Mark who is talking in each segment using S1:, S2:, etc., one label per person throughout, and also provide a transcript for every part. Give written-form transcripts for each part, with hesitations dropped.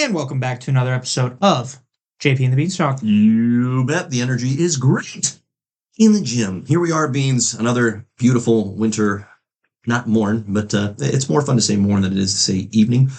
S1: And welcome back to another episode of JP and the Beanstalk.
S2: You bet. The energy is great in the gym. Here we are, Beans. Another beautiful winter, not morn, but it's more fun to say morn than it is to say evening.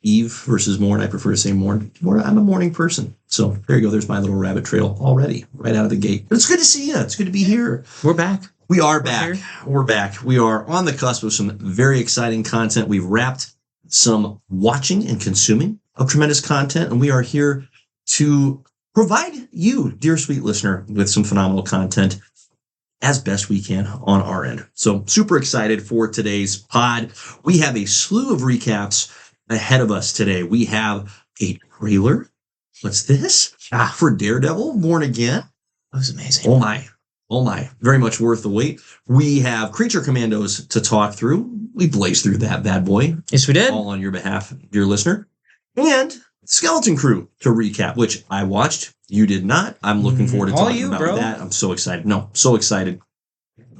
S2: Eve versus morn. I prefer to say morn. I'm a morning person. So there you go. There's my little rabbit trail already, right out of the gate. But it's good to see you. It's good to be here.
S1: We're back.
S2: We are back. We're back. We are on the cusp of some very exciting content. We've wrapped some watching and consuming of tremendous content, and we are here to provide you, dear sweet listener, with some phenomenal content as best we can on our end. So super excited for today's pod. We have a slew of recaps ahead of us today. We have a trailer. What's this? For Daredevil, Born Again.
S1: That was amazing.
S2: Oh my. Very much worth the wait. We have Creature Commandos to talk through. We blazed through that bad boy.
S1: Yes, we did.
S2: All on your behalf, dear listener. And Skeleton Crew to recap, which I watched. You did not. I'm looking forward to talking about that. I'm so excited. So excited.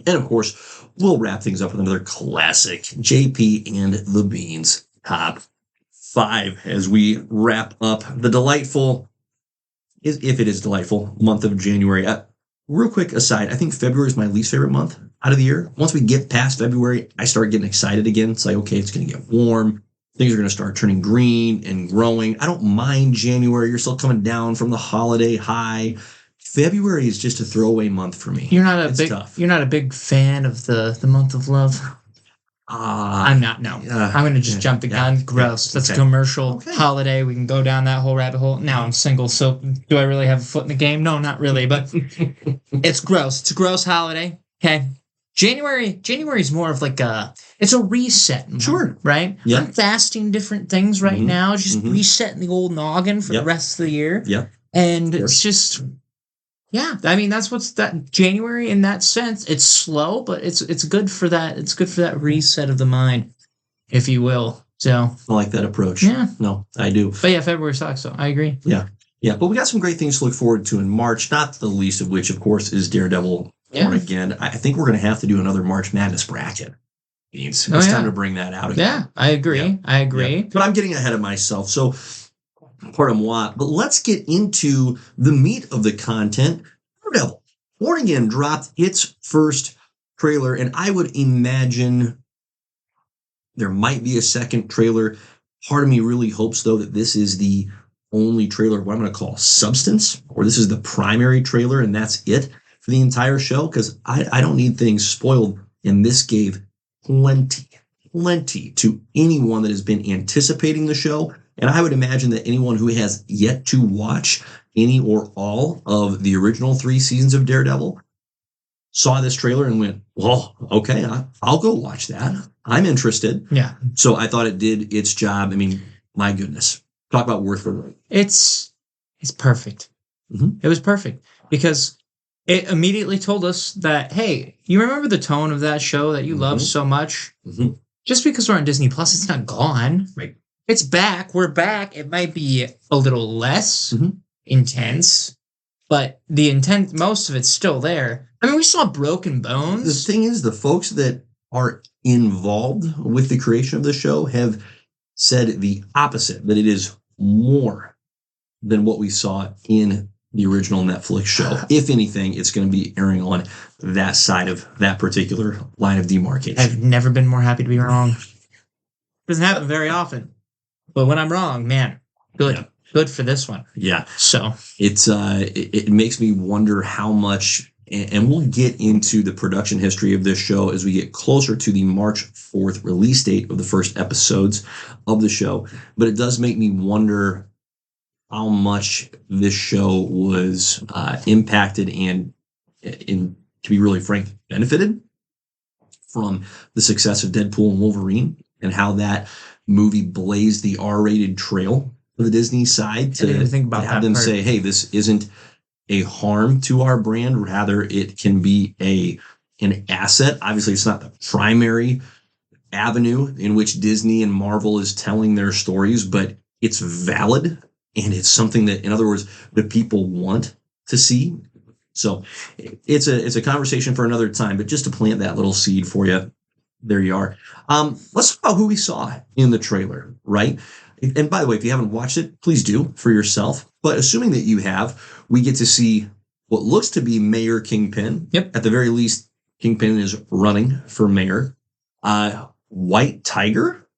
S2: And of course, we'll wrap things up with another classic JP and the Beans top 5 as we wrap up the delightful, if it is delightful, month of January. Real quick aside, I think February is my least favorite month out of the year. Once we get past February, I start getting excited again. It's like, okay, it's going to get warm. Things are going to start turning green and growing. I don't mind January. You're still coming down from the holiday high. February is just a throwaway month for me.
S1: You're not a big fan of the month of love? I'm not, no. I'm going to just jump the gun. Gross. That's a commercial holiday. We can go down that whole rabbit hole. Now I'm single, so do I really have a foot in the game? No, not really, but it's gross. It's a gross holiday. Okay. January is more of like it's a reset.
S2: Sure.
S1: Right?
S2: Yeah.
S1: I'm fasting different things right now, just resetting the old noggin for the rest of the year.
S2: Yeah.
S1: And it's just... Yeah, I mean that's what's that January in that sense. It's slow, but it's good for that. It's good for that reset of the mind, if you will. So
S2: I like that approach.
S1: Yeah,
S2: no, I do.
S1: But yeah, February sucks. So I agree.
S2: Yeah. But we got some great things to look forward to in March. Not the least of which, of course, is Daredevil Born Again. I think we're going to have to do another March Madness bracket. It's time to bring that out again.
S1: Yeah, I agree. Yeah.
S2: But I'm getting ahead of myself. So. Pardon moi, but let's get into the meat of the content. Daredevil Born Again dropped its first trailer, and I would imagine there might be a second trailer. Part of me really hopes, though, that this is the only trailer, what I'm going to call substance, or this is the primary trailer, and that's it for the entire show, because I don't need things spoiled, and this gave plenty to anyone that has been anticipating the show. And I would imagine that anyone who has yet to watch any or all of the original 3 seasons of Daredevil saw this trailer and went, well, okay, I'll go watch that. I'm interested.
S1: Yeah.
S2: So I thought it did its job. I mean, my goodness. Talk about worth the wait.
S1: It's perfect. It was perfect because it immediately told us that, hey, you remember the tone of that show that you love so much? Just because we're on Disney Plus, it's not gone.
S2: Right.
S1: It's back. We're back. It might be a little less intense, but the intent, most of it's still there. I mean, we saw Broken Bones.
S2: The thing is, the folks that are involved with the creation of the show have said the opposite, that it is more than what we saw in the original Netflix show. If anything, it's going to be airing on that side of that particular line of demarcation.
S1: I've never been more happy to be wrong. Doesn't happen very often. But when I'm wrong, man, good. Yeah. Good for this one.
S2: Yeah.
S1: So
S2: it's it makes me wonder how much, and we'll get into the production history of this show as we get closer to the March 4th release date of the first episodes of the show. But it does make me wonder how much this show was impacted and, to be really frank, benefited from the success of Deadpool and Wolverine, and how that movie blazed the R-rated trail for the Disney side to have them say, hey, this isn't a harm to our brand. Rather, it can be an asset. Obviously, it's not the primary avenue in which Disney and Marvel is telling their stories, but it's valid, and it's something that, in other words, the people want to see. So it's a conversation for another time, but just to plant that little seed for you, there you are. Let's talk about who we saw in the trailer, right? And by the way, if you haven't watched it, please do for yourself. But assuming that you have, we get to see what looks to be Mayor Kingpin.
S1: Yep.
S2: At the very least, Kingpin is running for mayor. White Tiger.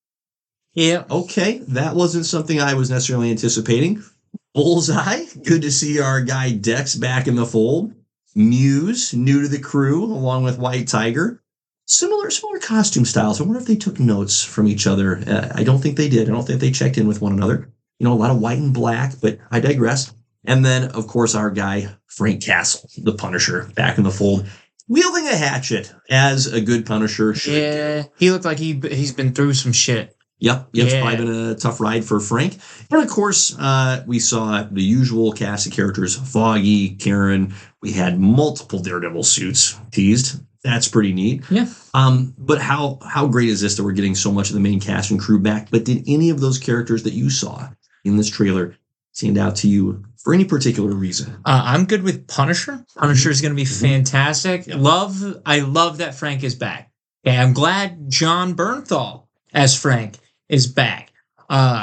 S1: Yeah.
S2: Okay, that wasn't something I was necessarily anticipating. Bullseye. Good to see our guy Dex back in the fold. Muse, new to the crew, along with White Tiger. Similar costume styles. I wonder if they took notes from each other. I don't think they did. I don't think they checked in with one another. A lot of white and black, but I digress. And then, of course, our guy, Frank Castle, the Punisher, back in the fold, wielding a hatchet as a good Punisher should.
S1: Yeah, he looked like he's been through some shit.
S2: Yep, it's probably been a tough ride for Frank. And of course, we saw the usual cast of characters, Foggy, Karen. We had multiple Daredevil suits teased. That's pretty neat.
S1: Yeah.
S2: But how great is this that we're getting so much of the main cast and crew back? But did any of those characters that you saw in this trailer stand out to you for any particular reason?
S1: I'm good with Punisher. Punisher is going to be fantastic. I love that Frank is back. Okay, I'm glad John Bernthal as Frank is back.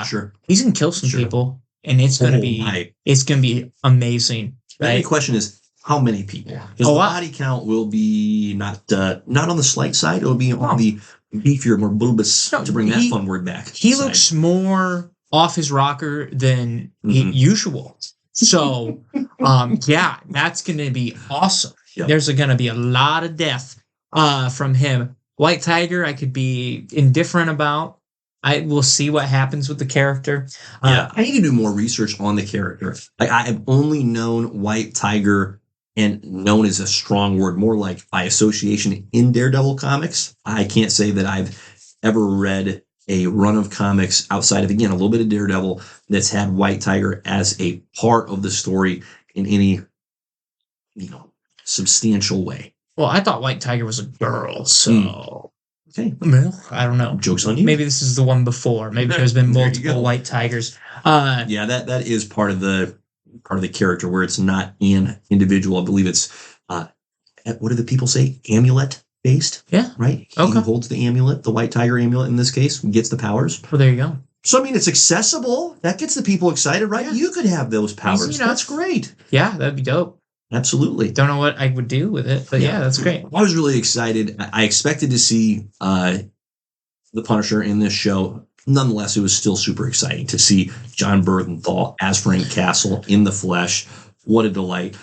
S2: Sure.
S1: He's gonna kill some people, and it's gonna be amazing.
S2: Right? The question is, how many people? Because the body count will be not on the slight side. It'll be on the beefier, more bulbous, to bring that fun word back.
S1: He looks more off his rocker than usual. So, that's gonna be awesome. Yep. There's gonna be a lot of death from him. White Tiger, I could be indifferent about. I will see what happens with the character.
S2: I need to do more research on the character. Like, I have only known White Tiger, and known is a strong word, more like by association in Daredevil comics. I can't say that I've ever read a run of comics outside of, again, a little bit of Daredevil that's had White Tiger as a part of the story in any, substantial way.
S1: Well, I thought White Tiger was a girl, so...
S2: Okay.
S1: Well, I don't know.
S2: Joke's on you.
S1: Maybe this is the one before. Maybe there's been multiple White Tigers.
S2: That is part of the character where it's not an individual. I believe it's what do the people say? Amulet based.
S1: Yeah.
S2: Right?
S1: Okay.
S2: He holds the amulet, the White Tiger amulet in this case, and gets the powers.
S1: Well, there you go.
S2: So, I mean, it's accessible. That gets the people excited, right? Yeah. You could have those powers. That's great.
S1: Yeah, that'd be dope.
S2: Absolutely.
S1: Don't know what I would do with it, but yeah, that's great.
S2: I was really excited. I expected to see the Punisher in this show. Nonetheless, it was still super exciting to see John Bernthal as Frank Castle in the flesh. What a delight.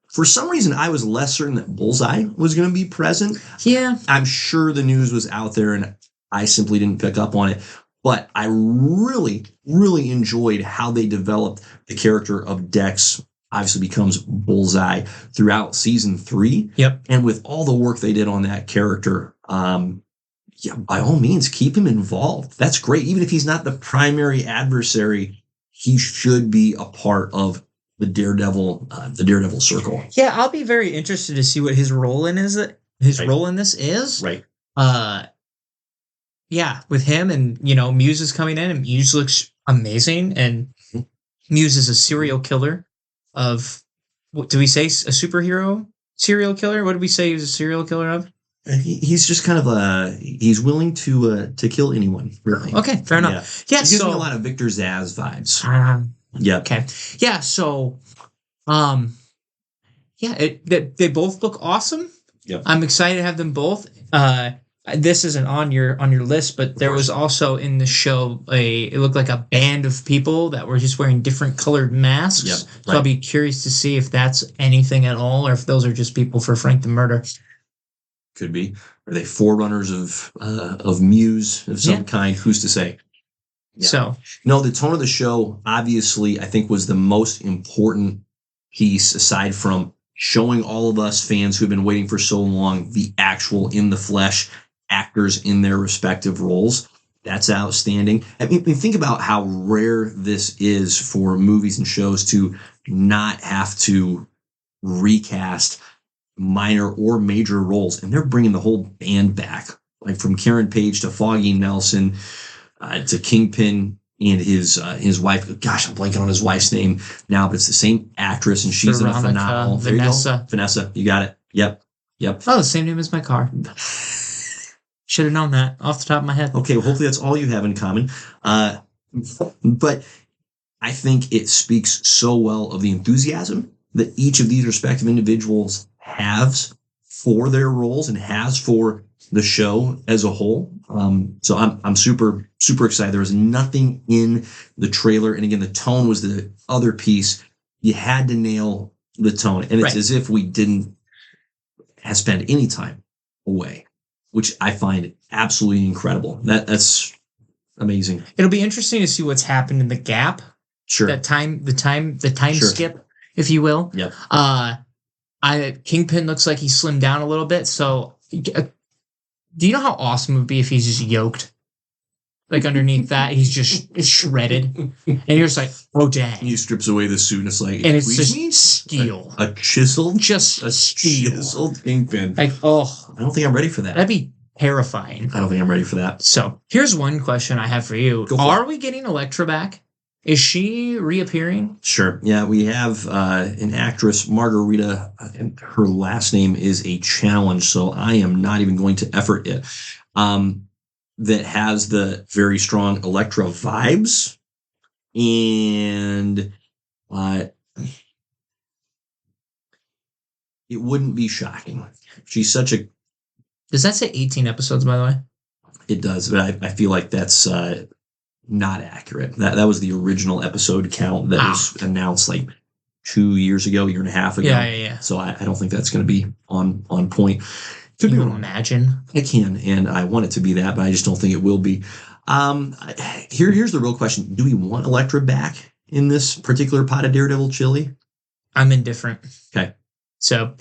S2: For some reason, I was less certain that Bullseye was going to be present.
S1: Yeah.
S2: I'm sure the news was out there, and I simply didn't pick up on it. But I really, really enjoyed how they developed the character of Dex. Obviously becomes Bullseye throughout season 3.
S1: Yep.
S2: And with all the work they did on that character, by all means, keep him involved. That's great. Even if he's not the primary adversary, he should be a part of the Daredevil circle.
S1: Yeah, I'll be very interested to see what his role in role in this is.
S2: Right.
S1: With him and Muse is coming in, and Muse looks amazing, and Muse is a serial killer. Of what do we say? A superhero serial killer? What did we say he was a serial killer of?
S2: He's just kind of he's willing to kill anyone, really.
S1: Okay, fair enough. Yeah,
S2: he gives me a lot of Victor Zsasz vibes. Yeah.
S1: Okay. Yeah. So, they both look awesome.
S2: Yep.
S1: I'm excited to have them both. This isn't on your list, but there was also in the show it looked like a band of people that were just wearing different colored masks.
S2: Yep,
S1: So I'll be curious to see if that's anything at all, or if those are just people for Frank the Murder.
S2: Could be. Are they forerunners of Muse of some kind? Who's to say? Yeah.
S1: So
S2: the tone of the show obviously I think was the most important piece, aside from showing all of us fans who've been waiting for so long the actual in the flesh actors in their respective roles. That's outstanding. I mean, think about how rare this is for movies and shows to not have to recast minor or major roles. And they're bringing the whole band back, like from Karen Page to Foggy Nelson to Kingpin and his wife. Gosh, I'm blanking on his wife's name now, but it's the same actress, and she's in a phenomenal.
S1: Vanessa.
S2: Vanessa, you got it. Yep.
S1: Oh, the same name as my car. Should have known that off the top of my head.
S2: Okay, well, hopefully that's all you have in common. But I think it speaks so well of the enthusiasm that each of these respective individuals has for their roles and has for the show as a whole. So I'm super, super excited. There was nothing in the trailer. And again, the tone was the other piece. You had to nail the tone. And it's as if we didn't have spent any time away, which I find absolutely incredible. That's amazing.
S1: It'll be interesting to see what's happened in the gap.
S2: Sure.
S1: The time skip, if you will.
S2: Yeah.
S1: Kingpin looks like he slimmed down a little bit. So, do you know how awesome it would be if he's just yoked? Like underneath that, he's just shredded, and you're just like, oh dang!
S2: And he strips away the suit, and it's like,
S1: and it's just steel,
S2: a chisel,
S1: just a steel,
S2: chiseled Kingpin.
S1: Like, oh,
S2: I don't think I'm ready for that.
S1: That'd be terrifying.
S2: I don't think I'm ready for that.
S1: So here's one question I have for you: Are we getting Elektra back? Is she reappearing?
S2: Sure. Yeah, we have an actress, Margarita, and her last name is a challenge, so I am not even going to effort it. That has the very strong Elektra vibes, and it wouldn't be shocking. She's such a...
S1: Does that say 18 episodes, by the way?
S2: It does, but I feel like that's not accurate. That was the original episode count that was announced like 2 years ago, year and a half ago.
S1: Yeah.
S2: So I don't think that's going to be on point.
S1: Can you imagine?
S2: I can, and I want it to be that, but I just don't think it will be. Here's the real question. Do we want Elektra back in this particular pot of Daredevil chili?
S1: I'm indifferent.
S2: Okay.
S1: So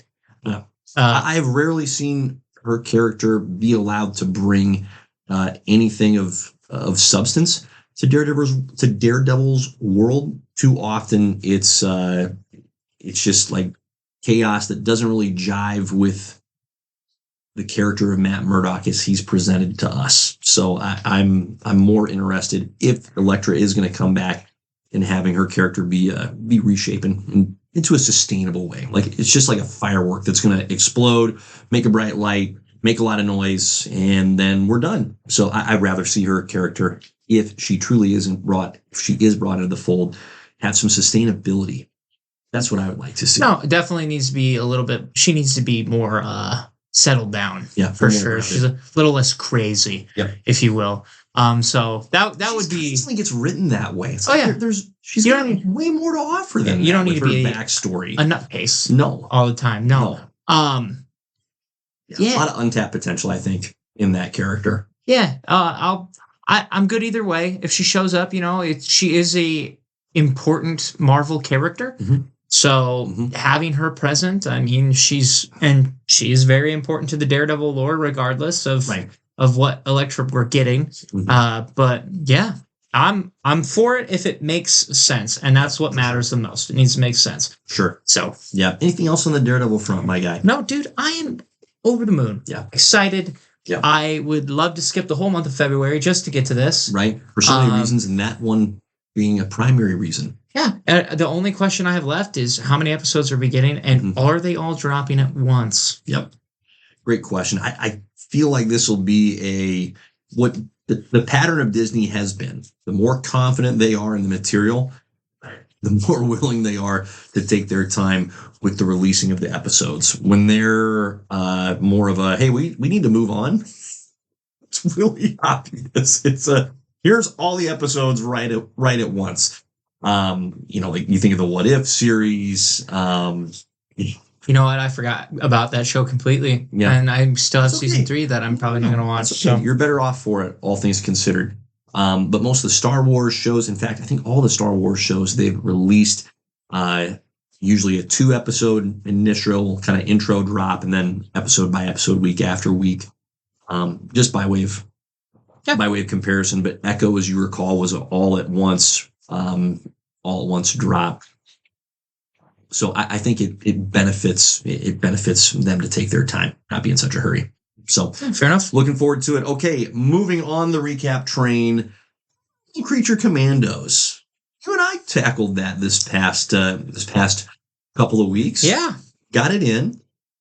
S2: I've rarely seen her character be allowed to bring anything of substance to Daredevil's world. Too often it's just like chaos that doesn't really jive with the character of Matt Murdock as he's presented to us. So I'm more interested if Elektra is going to come back and having her character be reshapen into a sustainable way. Like it's just like a firework that's going to explode, make a bright light, make a lot of noise, and then we're done. So I'd rather see her character, if she truly is brought into the fold, have some sustainability. That's what I would like to see.
S1: No, it definitely needs to be a little bit. She needs to be more settled down.
S2: Yeah,
S1: for sure. She's a little less crazy, if you will. So that would be.
S2: Constantly gets written that way. It's she's got way more to offer than
S1: you don't need to be
S2: a backstory,
S1: a nutcase.
S2: No,
S1: all the time. No.
S2: A lot of untapped potential, I think, in that character.
S1: Yeah, I'm good either way. If she shows up, she is a important Marvel character.
S2: Mm-hmm.
S1: So having her present, I mean, she is very important to the Daredevil lore, regardless of what Elektra we're getting. Mm-hmm. But yeah, I'm for it if it makes sense, and that's what matters the most. It needs to make sense.
S2: Sure.
S1: So
S2: yeah. Anything else on the Daredevil front, my guy?
S1: No, dude. I am over the moon.
S2: Yeah.
S1: Excited. Yeah. I would love to skip the whole month of February just to get to this.
S2: Right. For so many reasons, and that one being a primary reason.
S1: Yeah. The only question I have left is how many episodes are we getting, and are they all dropping at once?
S2: Yep. Great question. I feel like this will be what the pattern of Disney has been. The more confident they are in the material, the more willing they are to take their time with the releasing of the episodes. When they're more of a, hey, we need to move on, it's really obvious. It's here's all the episodes right at once. Like you think of the What If series.
S1: You know what? I forgot about that show completely. Yeah. And I still have season 3 that I'm probably not going to watch.
S2: Okay. So you're better off for it, all things considered. But most of the Star Wars shows, in fact, I think all the Star Wars shows, they've released usually a 2-episode initial kind of intro drop, and then episode by episode, week after week, just by way of comparison. But Echo, as you recall, was all at once drop. So I think it benefits them to take their time, not be in such a hurry. So
S1: fair enough.
S2: Looking forward to it. Okay, moving on the recap train. Creature Commandos. You and I tackled that this past couple of weeks.
S1: Yeah,
S2: got it in.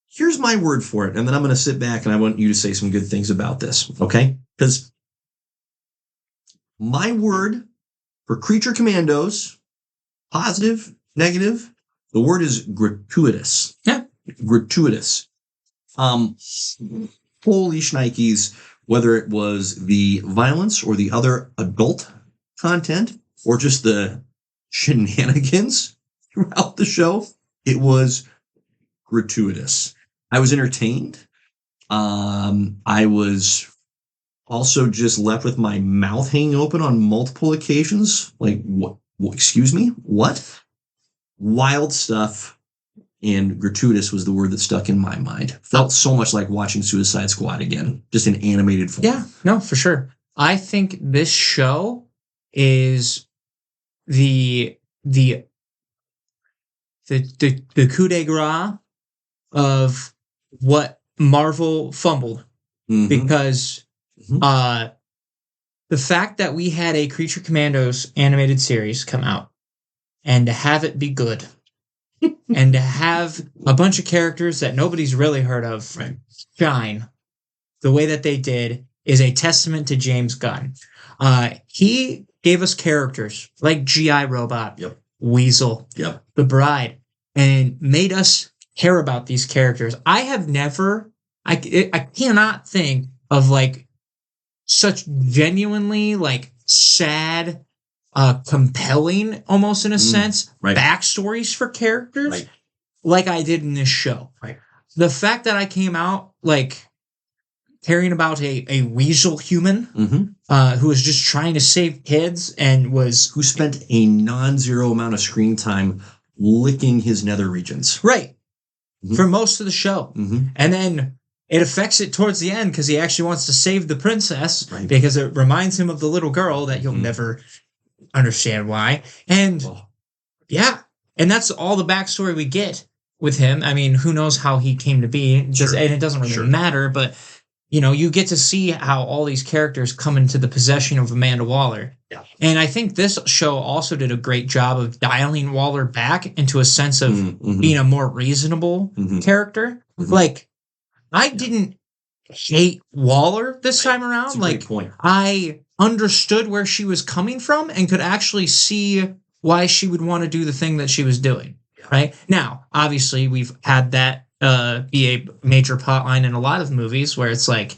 S2: Here's my word for it, and then I'm going to sit back and I want you to say some good things about this. Okay, because my word For Creature Commandos, positive, negative, the word is gratuitous.
S1: Yeah.
S2: Gratuitous. Holy shnikes, whether it was the violence or the other adult content or just the shenanigans throughout the show, it was gratuitous. I was entertained. I was also just left with my mouth hanging open on multiple occasions. Like, what? Excuse me? What? Wild stuff. And gratuitous was the word that stuck in my mind. Felt so much like watching Suicide Squad again, just in animated form.
S1: Yeah, no, for sure. I think this show is the coup de grace of what Marvel fumbled, because the fact that we had a Creature Commandos animated series come out and to have it be good and to have a bunch of characters that nobody's really heard of shine the way that they did is a testament to James Gunn. He gave us characters like G.I. Robot, Weasel, The Bride, and made us care about these characters. I have never, I cannot think of like such genuinely like sad, compelling, almost in a sense, backstories for characters like I did in this show. The fact that I came out like caring about a weasel human who was just trying to save kids and who
S2: spent a non-zero amount of screen time licking his nether regions.
S1: For most of the show. And then it affects it towards the end because he actually wants to save the princess because it reminds him of the little girl that you'll never understand why. And and that's all the backstory we get with him. I mean, who knows how he came to be, and it doesn't really matter, but you know, you get to see how all these characters come into the possession of Amanda Waller. And I think this show also did a great job of dialing Waller back into a sense of being a more reasonable character. Like, I didn't hate Waller this time around. Like, I understood where she was coming from and could actually see why she would want to do the thing that she was doing. Right? Now, obviously, we've had that be a major plotline in a lot of movies where it's like,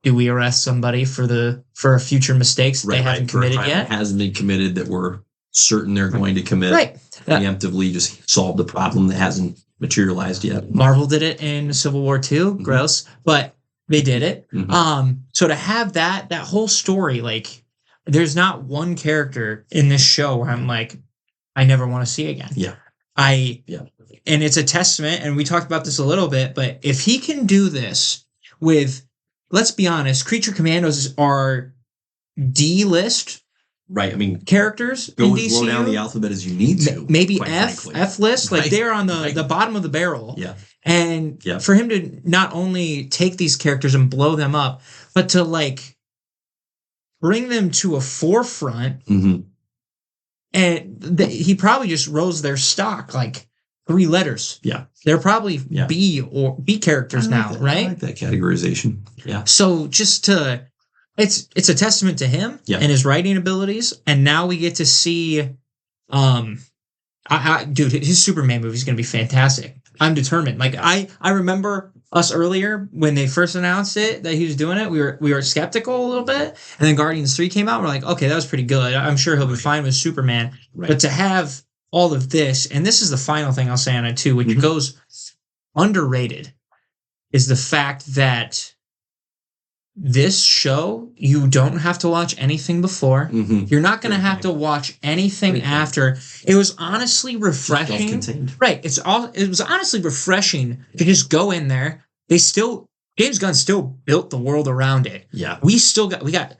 S1: do we arrest somebody for a future mistakes that they haven't committed yet?
S2: Hasn't been committed that we're certain they're going to commit. Preemptively just solve the problem that hasn't materialized yet.
S1: Marvel did it in Civil War II. Gross. But they did it. So to have that whole story, like, there's not one character in this show where I'm like, I never want to see again. And it's a testament, and we talked about this a little bit, but if he can do this with, let's be honest, Creature Commandos are D-list characters in DCU.
S2: Go down the alphabet as you need to.
S1: Maybe F list. Like, they're on the bottom of the barrel. And for him to not only take these characters and blow them up, but to, like, bring them to a forefront, and he probably just rose their stock, like, 3 letters. They're probably B characters now, right?
S2: I like that categorization.
S1: So just it's a testament to him and his writing abilities, and now we get to see, dude, his Superman movie is going to be fantastic. I'm determined. Like, I remember us earlier when they first announced it that he was doing it. We were skeptical a little bit, and then Guardians 3 came out. We're like, okay, that was pretty good. I'm sure he'll be fine with Superman. But to have all of this, and this is the final thing I'll say on it too, which goes underrated, is the fact that this show, you don't have to watch anything before. You're not going to have to watch anything after. It was honestly refreshing. It was honestly refreshing to just go in there. James Gunn still built the world around it. We got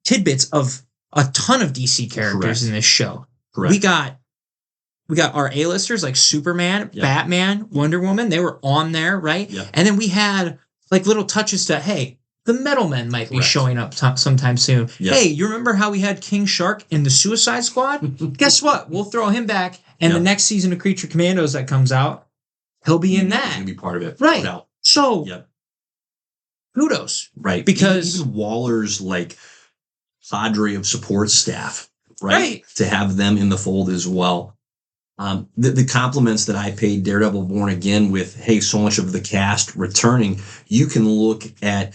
S1: tidbits of a ton of DC characters in this show. We got our A-listers like Superman, Batman, Wonder Woman. They were on there, right? And then we had like little touches to, hey, the Metal Men might be showing up sometime soon. Hey, you remember how we had King Shark in the Suicide Squad? Guess what? We'll throw him back. And the next season of Creature Commandos that comes out, he'll be in that.
S2: He'll be part of it.
S1: Right. So, kudos. Because
S2: even Waller's like cadre of support staff right? To have them in the fold as well. The compliments that I paid Daredevil Born Again with, hey, so much of the cast returning, you can look at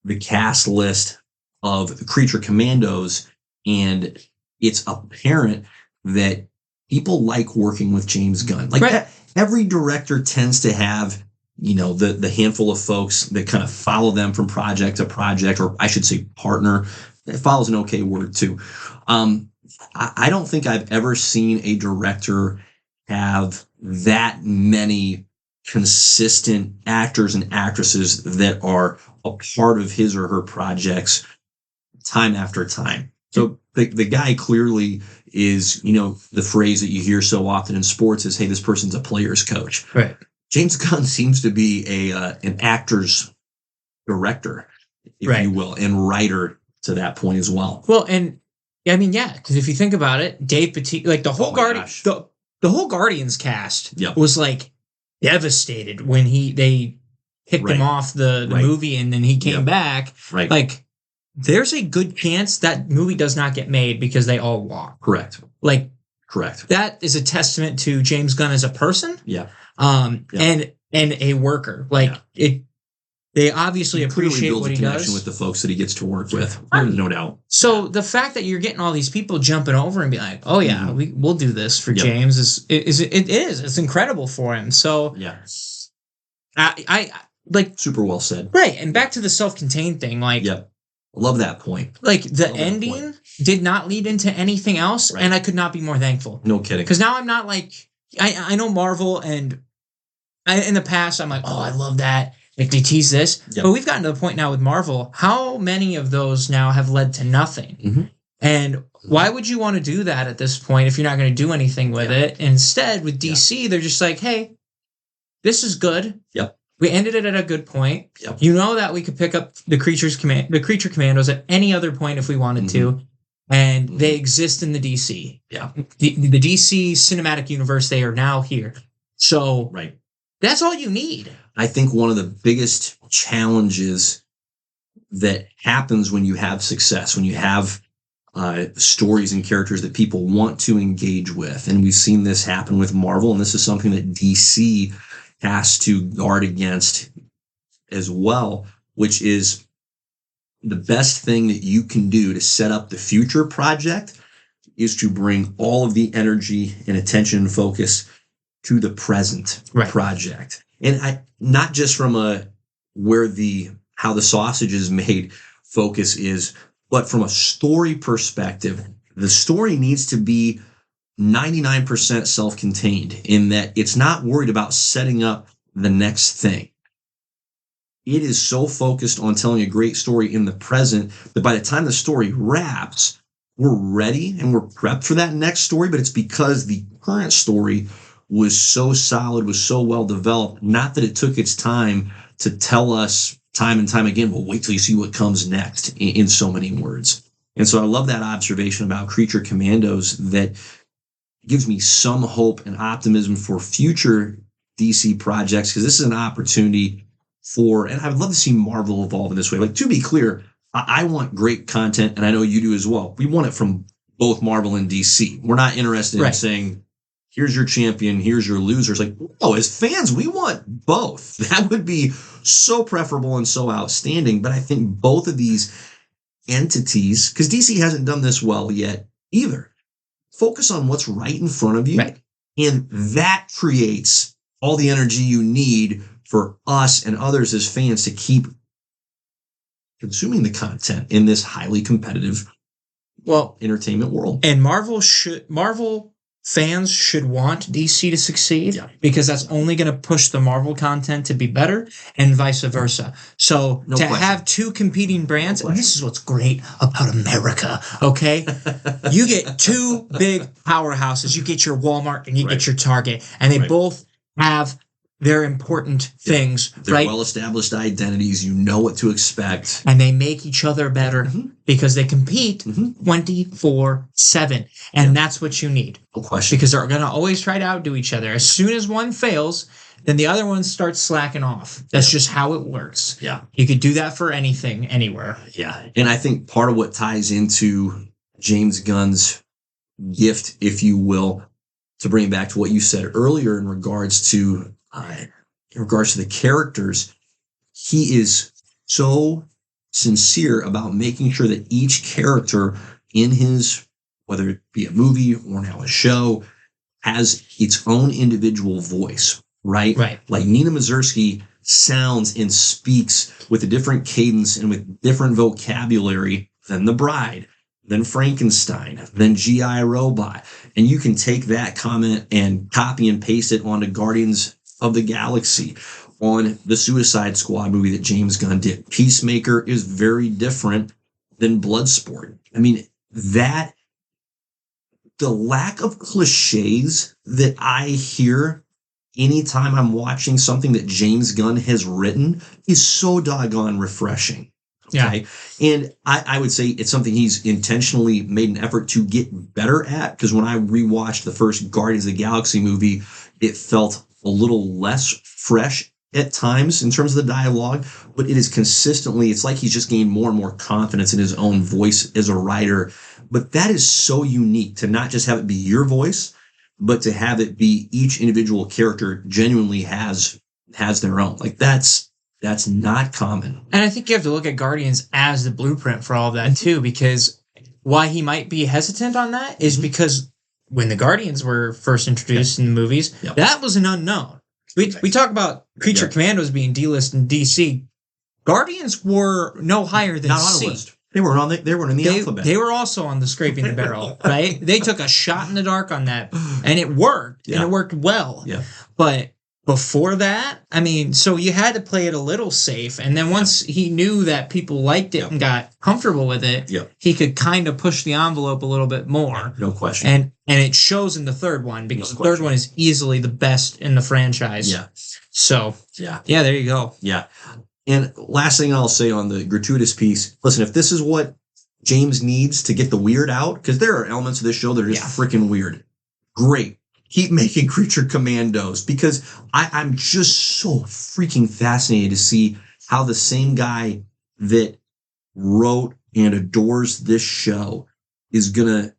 S2: the cast list of Creature Commandos, and it's apparent that people like working with James Gunn. Like every director tends to have, the handful of folks that kind of follow them from project to project, or I should say partner. Follows an okay word too. I don't think I've ever seen a director have that many consistent actors and actresses that are a part of his or her projects time after time. So the guy clearly is, the phrase that you hear so often in sports is, hey, this person's a player's coach.
S1: Right.
S2: James Gunn seems to be an actor's director, if you will, and writer to that point as well.
S1: Well, and because if you think about it, Dave Bautista, like the whole the whole Guardians cast was like devastated when they kicked him off the movie, and then he came back.
S2: Right.
S1: Like, there's a good chance that movie does not get made because they all walk.
S2: Correct.
S1: Like,
S2: correct.
S1: That is a testament to James Gunn as a person.
S2: Yeah.
S1: And a worker. Like they obviously appreciate what he does
S2: with the folks that he gets to work with. There's no doubt.
S1: So the fact that you're getting all these people jumping over and be like, oh yeah, we'll do this for James it's incredible for him. So I like,
S2: super well said.
S1: Right. And back to the self-contained thing, like,
S2: love that point.
S1: Like the ending did not lead into anything else, and I could not be more thankful.
S2: No kidding.
S1: Because now I'm not like, I know Marvel, and in the past I'm like, oh, I love that. Like, they tease this. But we've gotten to the point now with Marvel, how many of those now have led to nothing?
S2: Mm-hmm.
S1: And why would you want to do that at this point if you're not going to do anything with it? Instead, with DC, they're just like, hey, this is good.
S2: Yep.
S1: We ended it at a good point.
S2: Yep.
S1: You know that we could pick up the Creature Commandos at any other point if we wanted to. And they exist in the DC.
S2: Yeah.
S1: The DC cinematic universe, they are now here. So that's all you need.
S2: I think one of the biggest challenges that happens when you have success, when you have stories and characters that people want to engage with, and we've seen this happen with Marvel, and this is something that DC has to guard against as well, which is the best thing that you can do to set up the future project is to bring all of the energy and attention and focus to the present project. And not just from how the sausage is made focus is, but from a story perspective, the story needs to be 99% self-contained in that it's not worried about setting up the next thing. It is so focused on telling a great story in the present that by the time the story wraps, we're ready and we're prepped for that next story, but it's because the current story was so solid, was so well developed, not that it took its time to tell us time and time again, well, wait till you see what comes next in so many words. And so I love that observation about Creature Commandos that gives me some hope and optimism for future DC projects, because this is an opportunity and I would love to see Marvel evolve in this way. Like, to be clear, I want great content, and I know you do as well. We want it from both Marvel and DC. We're not interested in saying, here's your champion, here's your losers. Like, no, as fans, we want both. That would be so preferable and so outstanding. But I think both of these entities, because DC hasn't done this well yet either, focus on what's right in front of you. Right. And that creates all the energy you need for us and others as fans to keep consuming the content in this highly competitive entertainment world.
S1: And Marvel fans should want DC to succeed because that's only going to push the Marvel content to be better and vice versa. So have two competing brands, and this is what's great about America, okay? You get two big powerhouses. You get your Walmart and you get your Target, and they both have their important things.
S2: They're well-established identities. You know what to expect.
S1: And they make each other better because they compete 24/7. And that's what you need.
S2: No question.
S1: Because they're going to always try to outdo each other. As soon as one fails, then the other one starts slacking off. That's just how it works.
S2: Yeah.
S1: You could do that for anything, anywhere.
S2: Yeah. And I think part of what ties into James Gunn's gift, if you will, to bring back to what you said earlier in regards to the characters. He is so sincere about making sure that each character in his, whether it be a movie or now a show, has its own individual voice, right?
S1: Right.
S2: Like Nina Mazursky sounds and speaks with a different cadence and with different vocabulary than the Bride, than Frankenstein, than G.I. Robot. And you can take that comment and copy and paste it onto Guardians of the Galaxy, on the Suicide Squad movie that James Gunn did. Peacemaker is very different than Bloodsport. I mean, the lack of cliches that I hear anytime I'm watching something that James Gunn has written is so doggone refreshing. Okay. Yeah. And I would say it's something he's intentionally made an effort to get better at, because when I rewatched the first Guardians of the Galaxy movie, it felt a little less fresh at times in terms of the dialogue, but it is consistently, it's like he's just gained more and more confidence in his own voice as a writer. But that is so unique to not just have it be your voice, but to have it be each individual character genuinely has their own. Like that's not common.
S1: And I think you have to look at Guardians as the blueprint for all of that too, because why he might be hesitant on that is because when the Guardians were first introduced in the movies, that was an unknown. We talk about Creature Commandos being D-list in DC. Guardians were no higher than
S2: not on
S1: C.
S2: a list. They weren't in the alphabet.
S1: They were also on the scraping the barrel, right? They took a shot in the dark on that, and it worked, and it worked well.
S2: Yeah.
S1: But before that, I mean, so you had to play it a little safe, and then once he knew that people liked it and got comfortable with it, he could kind of push the envelope a little bit more.
S2: No question.
S1: And it shows in the third one, because the third one is easily the best in the franchise.
S2: Yeah.
S1: So, there you go.
S2: Yeah. And last thing I'll say on the gratuitous piece, listen, if this is what James needs to get the weird out, because there are elements of this show that are just freaking weird, great. Keep making Creature Commandos, because I'm just so freaking fascinated to see how the same guy that wrote and adores this show is going to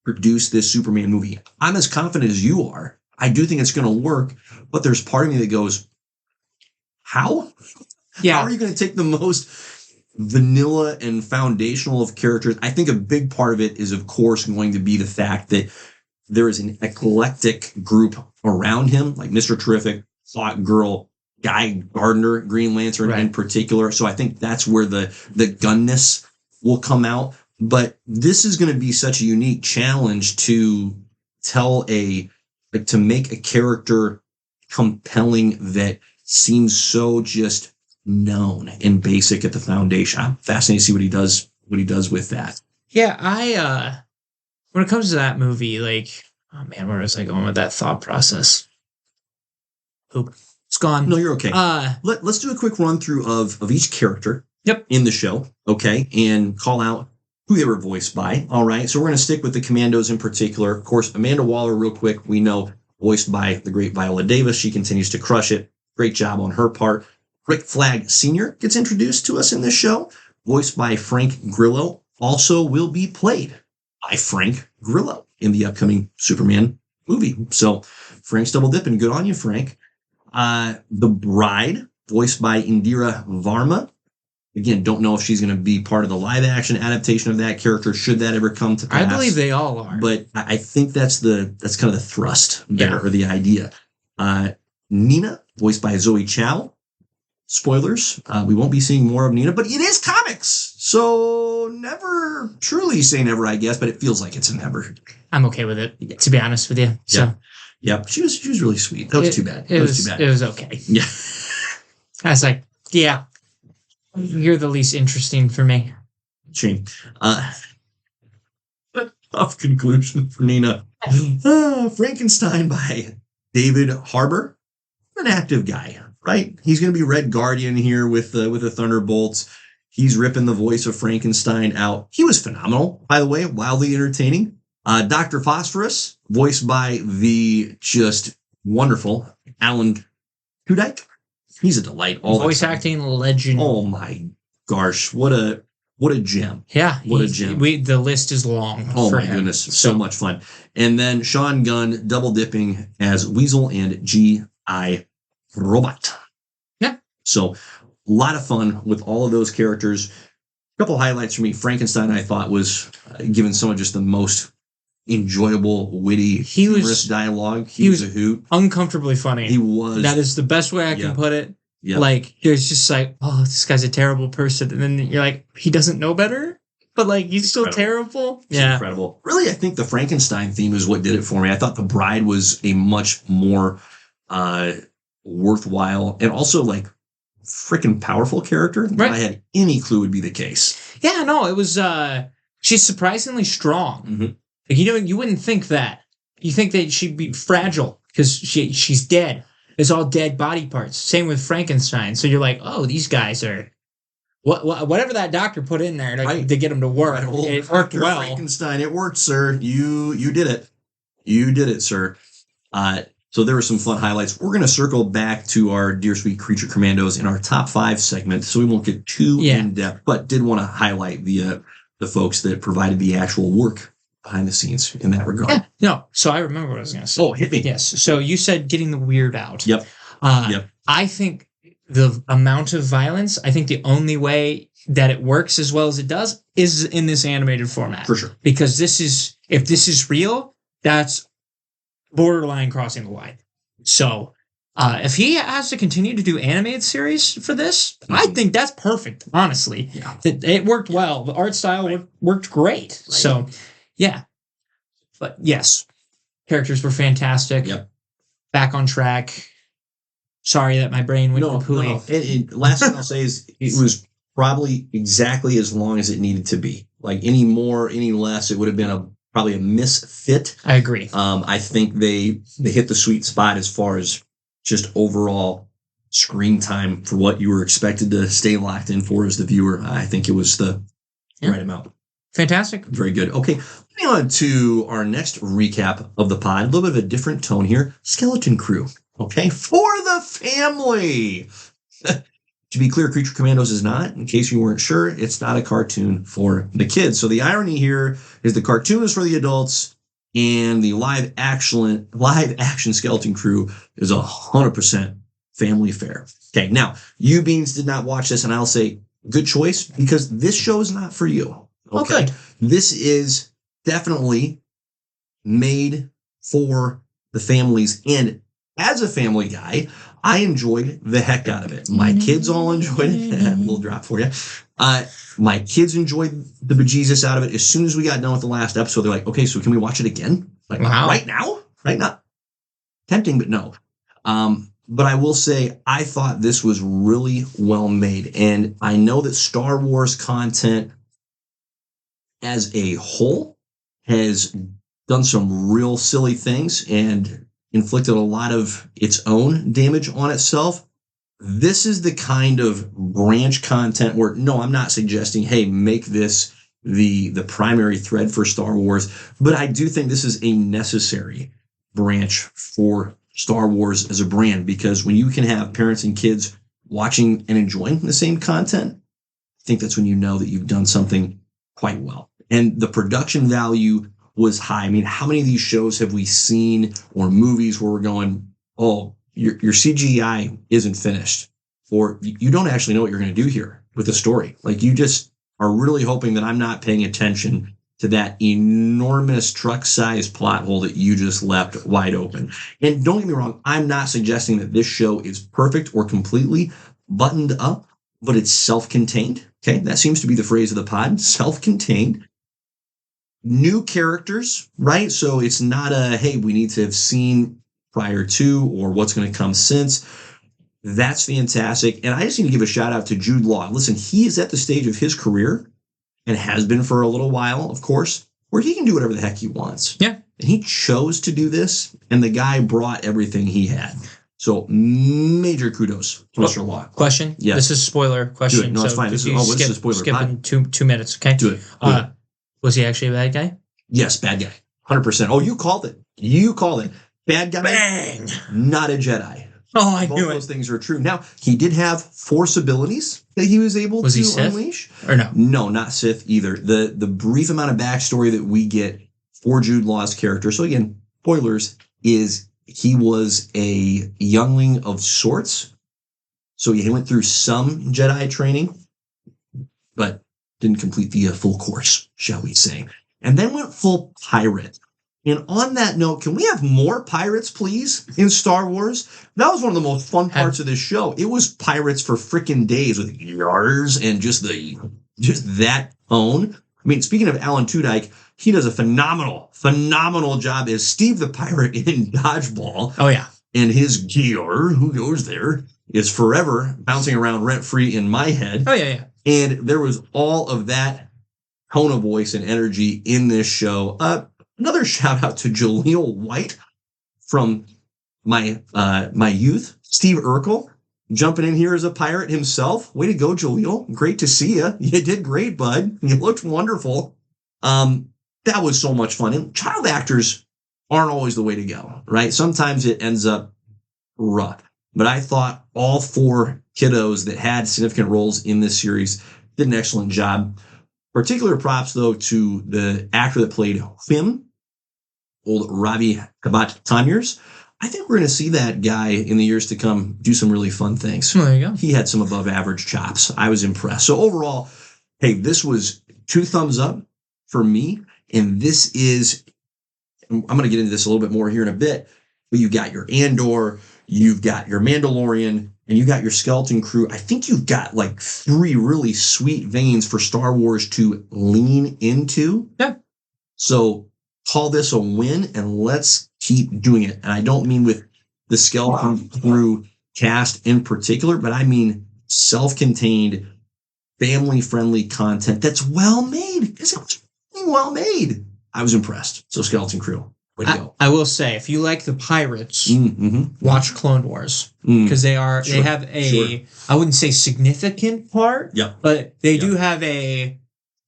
S2: produce this Superman movie. I'm as confident as you are. I do think it's going to work, but there's part of me that goes, how?
S1: Yeah.
S2: How are you going to take the most vanilla and foundational of characters? I think a big part of it is, of course, going to be the fact that there is an eclectic group around him, like Mr. Terrific, Thought Girl, Guy Gardner, Green Lantern in particular. So I think that's where the gunness will come out. But this is going to be such a unique challenge to to make a character compelling that seems so just known and basic at the foundation. I'm fascinated to see what he does with that.
S1: Yeah, when it comes to that movie, like, oh man, where was I going with that thought process? Oop, it's gone.
S2: No, you're okay. Let's do a quick run through of each character in the show, okay, and call out who they were voiced by. All right, so we're going to stick with the Commandos in particular. Of course, Amanda Waller, real quick, we know, voiced by the great Viola Davis. She continues to crush it. Great job on her part. Rick Flag Sr. gets introduced to us in this show, voiced by Frank Grillo. Also will be played by Frank Grillo in the upcoming Superman movie. So Frank's double dipping. Good on you, Frank. The Bride, voiced by Indira Varma. Again, don't know if she's going to be part of the live action adaptation of that character, should that ever come to pass.
S1: I believe they all are.
S2: But I think that's kind of the thrust there, or the idea. Nina, voiced by Zoe Chow. Spoilers, we won't be seeing more of Nina, but it is comics. So never, truly say never, I guess, but it feels like it's a never.
S1: I'm okay with it, to be honest with you. So.
S2: Yeah, she was really sweet. That was too bad.
S1: It was okay.
S2: Yeah.
S1: I was like, yeah, you're the least interesting for me.
S2: Shame. Tough conclusion for Nina. Frankenstein by David Harbour. An active guy, right? He's going to be Red Guardian here with the Thunderbolts. He's ripping the voice of Frankenstein out. He was phenomenal, by the way, wildly entertaining. Dr. Phosphorus, voiced by the just wonderful Alan Tudyk. He's a delight.
S1: Voice acting legend.
S2: Oh my gosh, what a What a gem.
S1: Yeah.
S2: What a gem.
S1: The list is long.
S2: Oh, my goodness. So much fun. And then Sean Gunn double dipping as Weasel and G.I. Robot.
S1: Yeah.
S2: So a lot of fun with all of those characters. A couple highlights for me. Frankenstein, I thought, was given some of just the most enjoyable, witty, humorous dialogue. He was a hoot.
S1: Uncomfortably funny.
S2: He was.
S1: That is the best way I can put it.
S2: Yep.
S1: Like, there's just like, oh, this guy's a terrible person. And then you're like, he doesn't know better? But, like, he's still terrible?
S2: It's incredible. Really, I think the Frankenstein theme is what did it for me. I thought The Bride was a much more worthwhile and also, like, freaking powerful character than I had any clue would be the case.
S1: Yeah, no, it was, she's surprisingly strong.
S2: Mm-hmm.
S1: Like, you wouldn't think that. You think that she'd be fragile because she's dead. It's all dead body parts. Same with Frankenstein. So you're like, oh, these guys are whatever that doctor put in there to get them to work. Right. Well, it worked well.
S2: Frankenstein, it worked, sir. You did it. You did it, sir. So there were some fun highlights. We're going to circle back to our Dear Sweet Creature Commandos in our top 5 segment, so we won't get too in depth. But did want to highlight the folks that provided the actual work behind the scenes in that regard.
S1: Yeah, no. So I remember what I was going to say.
S2: Oh, hit me.
S1: Yes. So you said getting the weird out.
S2: Yep.
S1: I think the amount of violence, I think the only way that it works as well as it does is in this animated format.
S2: For sure.
S1: Because if this is real, that's borderline crossing the line. So if he has to continue to do animated series for this, I think that's perfect, honestly.
S2: Yeah.
S1: It worked well. The art style worked great. Right. So, yeah. But yes, characters were fantastic.
S2: Yep.
S1: Back on track. Sorry that my brain went completely.
S2: No. Last thing I'll say is it was probably exactly as long as it needed to be. Like any more, any less, it would have been probably a misfit.
S1: I agree.
S2: I think they hit the sweet spot as far as just overall screen time for what you were expected to stay locked in for as the viewer. I think it was the right amount.
S1: Fantastic.
S2: Very good. Okay, moving on to our next recap of the pod. A little bit of a different tone here. Skeleton Crew. Okay, for the family. To be clear, Creature Commandos is not. In case you weren't sure, it's not a cartoon for the kids. So the irony here is the cartoon is for the adults, and the live action Skeleton Crew is 100% family fare. Okay, now you Beans did not watch this, and I'll say good choice because this show is not for you. Okay, this is definitely made for the families, and as a family guy, I enjoyed the heck out of it. My kids all enjoyed it. A little drop for you. My kids enjoyed the bejesus out of it. As soon as we got done with the last episode, they're like, okay, so can we watch it again? Like, right now? Right now? Tempting, but no. But I will say, I thought this was really well made. And I know that Star Wars content as a whole has done some real silly things and inflicted a lot of its own damage on itself. This is the kind of branch content where, no, I'm not suggesting, hey, make this the primary thread for Star Wars, but I do think this is a necessary branch for Star Wars as a brand, because when you can have parents and kids watching and enjoying the same content, I think that's when you know that you've done something quite well. And the production value was high. I mean, how many of these shows have we seen or movies where we're going, oh, your CGI isn't finished, or you don't actually know what you're going to do here with the story. Like, you just are really hoping that I'm not paying attention to that enormous truck-sized plot hole that you just left wide open. And don't get me wrong, I'm not suggesting that this show is perfect or completely buttoned up, but it's self-contained. Okay, that seems to be the phrase of the pod, self-contained. New characters, right? So it's not a, hey, we need to have seen prior to or what's going to come since. That's fantastic. And I just need to give a shout out to Jude Law. Listen, he is at the stage of his career, and has been for a little while, of course, where he can do whatever the heck he wants.
S1: Yeah.
S2: And he chose to do this, and the guy brought everything he had. So major kudos to Mr. Law.
S1: Question?
S2: Yes.
S1: This is a spoiler question.
S2: Do it. No, it's fine. This is a spoiler.
S1: Skip in 2 minutes, okay?
S2: Do it.
S1: Was he actually a bad guy?
S2: Yes, bad guy. 100%. Oh, you called it. You called it. Bad guy.
S1: Bang!
S2: Not a Jedi.
S1: Oh, I
S2: Both
S1: knew
S2: those
S1: it.
S2: things are true. Now, he did have Force abilities that he was able to unleash.
S1: Or no?
S2: No, not Sith either. The brief amount of backstory that we get for Jude Law's character, so again, spoilers, is he was a youngling of sorts. So he went through some Jedi training, but didn't complete the full course, shall we say. And then went full pirate. And on that note, can we have more pirates, please, in Star Wars? That was one of the most fun parts of this show. It was pirates for frickin' days with yars and just that tone. I mean, speaking of Alan Tudyk, he does a phenomenal job as Steve the Pirate in Dodgeball.
S1: Oh, yeah.
S2: And his gear, who goes there, is forever bouncing around rent-free in my head.
S1: Oh, yeah.
S2: And there was all of that tone of voice and energy in this show. Another shout out to Jaleel White from my youth, Steve Urkel, jumping in here as a pirate himself. Way to go, Jaleel. Great to see you. You did great, bud. You looked wonderful. That was so much fun. And child actors aren't always the way to go, right? Sometimes it ends up rough. But I thought all 4 kiddos that had significant roles in this series did an excellent job. Particular props, though, to the actor that played him, old Ravi Kabat-Tamirs. I think we're going to see that guy in the years to come do some really fun things.
S1: Well, there you go.
S2: He had some above average chops. I was impressed. So overall, hey, this was 2 thumbs up for me. And this is, I'm going to get into this a little bit more here in a bit, but you got your Andor, you've got your Mandalorian, and you got your Skeleton Crew. I think you've got like 3 really sweet veins for Star Wars to lean into.
S1: Yeah.
S2: So call this a win, and let's keep doing it. And I don't mean with the Skeleton Crew cast in particular, but I mean self-contained, family-friendly content that's well made. Because it was well made. I was impressed. So Skeleton Crew. Way to go.
S1: I will say, if you like the pirates, watch Clone Wars, because they have a, I wouldn't say significant part, but they do have a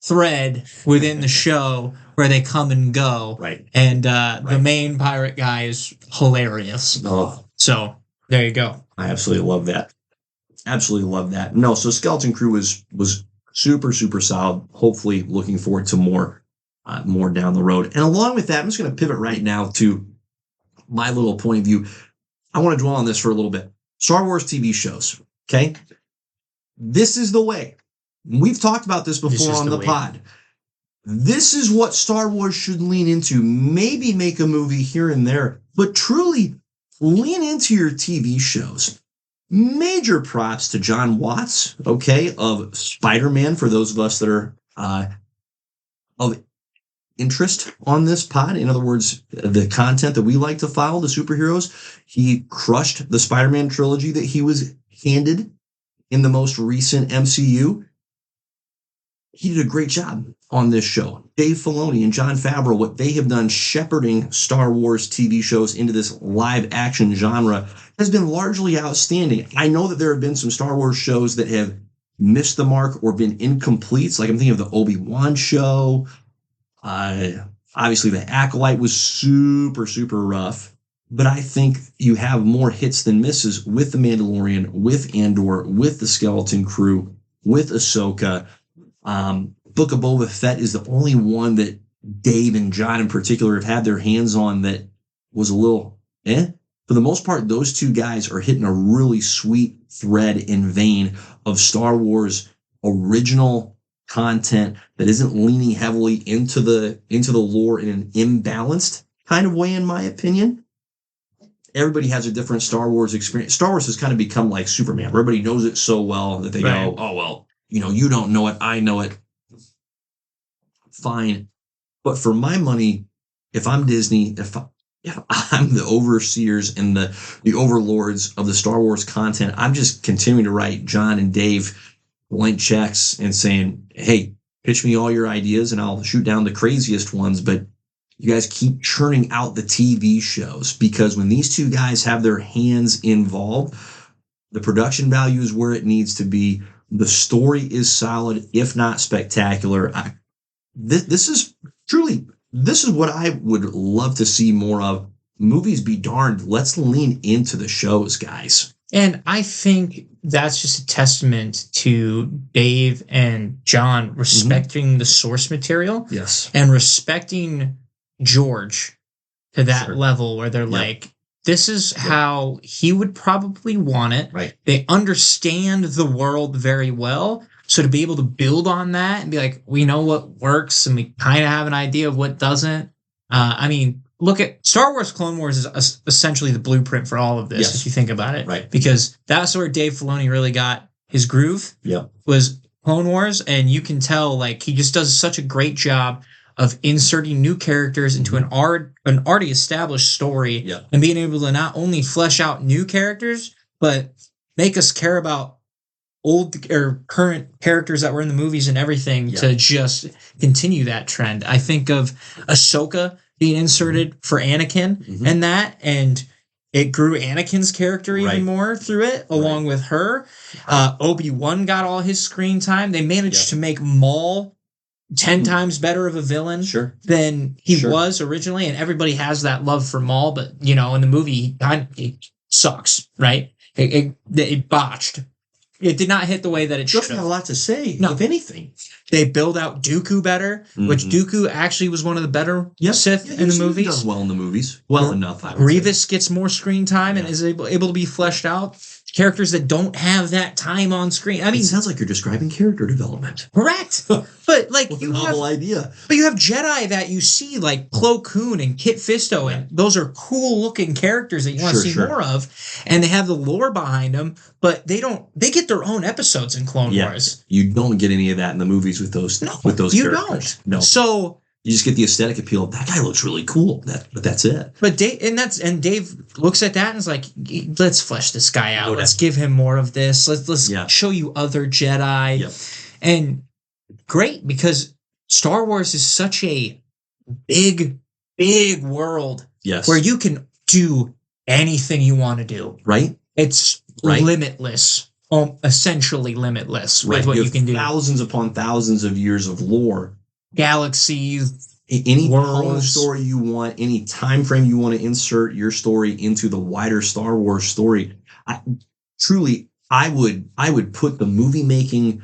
S1: thread within the show where they come and go.
S2: Right.
S1: And the main pirate guy is hilarious.
S2: Oh.
S1: So there you go.
S2: I absolutely love that. Absolutely love that. No, so Skeleton Crew was super, super solid. Hopefully looking forward to more down the road. And along with that, I'm just going to pivot right now to my little point of view. I want to dwell on this for a little bit. Star Wars TV shows, okay? This is the way. We've talked about this before on the pod. This is what Star Wars should lean into. Maybe make a movie here and there, but truly lean into your TV shows. Major props to John Watts, okay, of Spider-Man, for those of us that are of interest on this pod. In other words, the content that we like to follow, the superheroes. He crushed the Spider-Man trilogy that he was handed in the most recent MCU. He did a great job on this show. Dave Filoni and Jon Favreau, what they have done shepherding Star Wars TV shows into this live action genre has been largely outstanding. I know that there have been some Star Wars shows that have missed the mark or been incomplete. Like I'm thinking of the Obi-Wan show. Obviously, the Acolyte was super, super rough. But I think you have more hits than misses with The Mandalorian, with Andor, with the Skeleton Crew, with Ahsoka. Book of Boba Fett is the only one that Dave and John in particular have had their hands on that was a little For the most part, those 2 guys are hitting a really sweet thread in vein of Star Wars original content that isn't leaning heavily into the lore in an imbalanced kind of way, in my opinion. Everybody has a different Star Wars experience. Star Wars has kind of become like Superman. Everybody knows it so well that they go, oh, well, you don't know it. I know it. Fine. But for my money, if I'm Disney, if I'm the overseers and the overlords of the Star Wars content, I'm just continuing to write John and Dave blank checks and saying, hey, pitch me all your ideas and I'll shoot down the craziest ones. But you guys keep churning out the TV shows, because when these 2 guys have their hands involved, the production value is where it needs to be. The story is solid, if not spectacular. This is what I would love to see more of movies be darned, let's lean into the shows, guys.
S1: And I think that's just a testament to Dave and John respecting the source material.
S2: Yes.
S1: And respecting George to that level where they're like, this is how he would probably want it.
S2: Right.
S1: They understand the world very well. So to be able to build on that and be like, we know what works and we kind of have an idea of what doesn't. I mean, look at Star Wars Clone Wars is essentially the blueprint for all of this, if you think about it.
S2: Right.
S1: Because that's where Dave Filoni really got his groove.
S2: Yeah.
S1: Was Clone Wars. And you can tell, like, he just does such a great job of inserting new characters into an already established story and being able to not only flesh out new characters, but make us care about old or current characters that were in the movies and everything to just continue that trend. I think of Ahsoka being inserted for Anakin and that, and it grew Anakin's character even more through it, along with her. Obi-Wan got all his screen time. They managed to make Maul 10 times better of a villain than he was originally, and everybody has that love for Maul, but, you know, in the movie, he sucks, right? It botched. It did not hit the way that it should have.
S2: Doesn't have a lot to say, if anything.
S1: They build out Dooku better, which Dooku actually was one of the better Sith in the movies.
S2: He does well in the movies. Well enough, I would
S1: Grievous
S2: say.
S1: gets more screen time and is able to be fleshed out. Characters that don't have that time on screen. I mean,
S2: it sounds like you're describing character development.
S1: Correct. But like
S2: you have idea.
S1: But you have Jedi that you see like Plo Koon and Kit Fisto, and those are cool looking characters that you want to see more of, and they have the lore behind them. But they get their own episodes in Clone Wars.
S2: You don't get any of that in the movies with those characters.
S1: You don't. No. So
S2: you just get the aesthetic appeal of that guy looks really cool. But that's it.
S1: But Dave looks at that and is like, let's flesh this guy out. Let's give him more of this. Let's show you other Jedi.
S2: Yep.
S1: And great, because Star Wars is such a big, big world where you can do anything you want to do.
S2: Right.
S1: It's limitless. Essentially limitless with what you can do.
S2: Thousands upon thousands of years of lore.
S1: Galaxies,
S2: any Clone story you want, any time frame you want to insert your story into the wider Star Wars story. I would put the movie making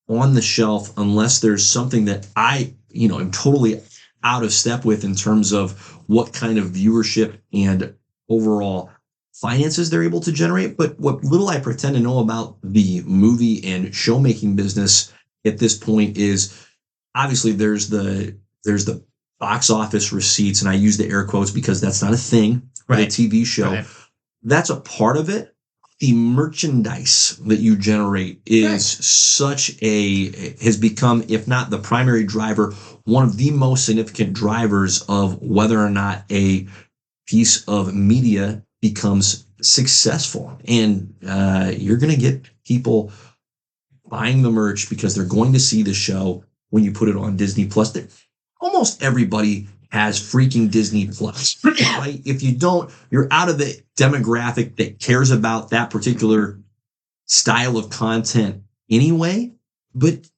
S2: on the shelf unless there's something that I am totally out of step with in terms of what kind of viewership and overall finances they're able to generate. But what little I pretend to know about the movie and show making business at this point is, obviously, there's the box office receipts, and I use the air quotes because that's not a thing with a TV show. That's a part of it. The merchandise that you generate is has become, if not the primary driver, one of the most significant drivers of whether or not a piece of media becomes successful. And you're going to get people buying the merch because they're going to see the show when you put it on Disney Plus. Almost everybody has freaking Disney Plus, right? If you don't, you're out of the demographic that cares about that particular style of content anyway. But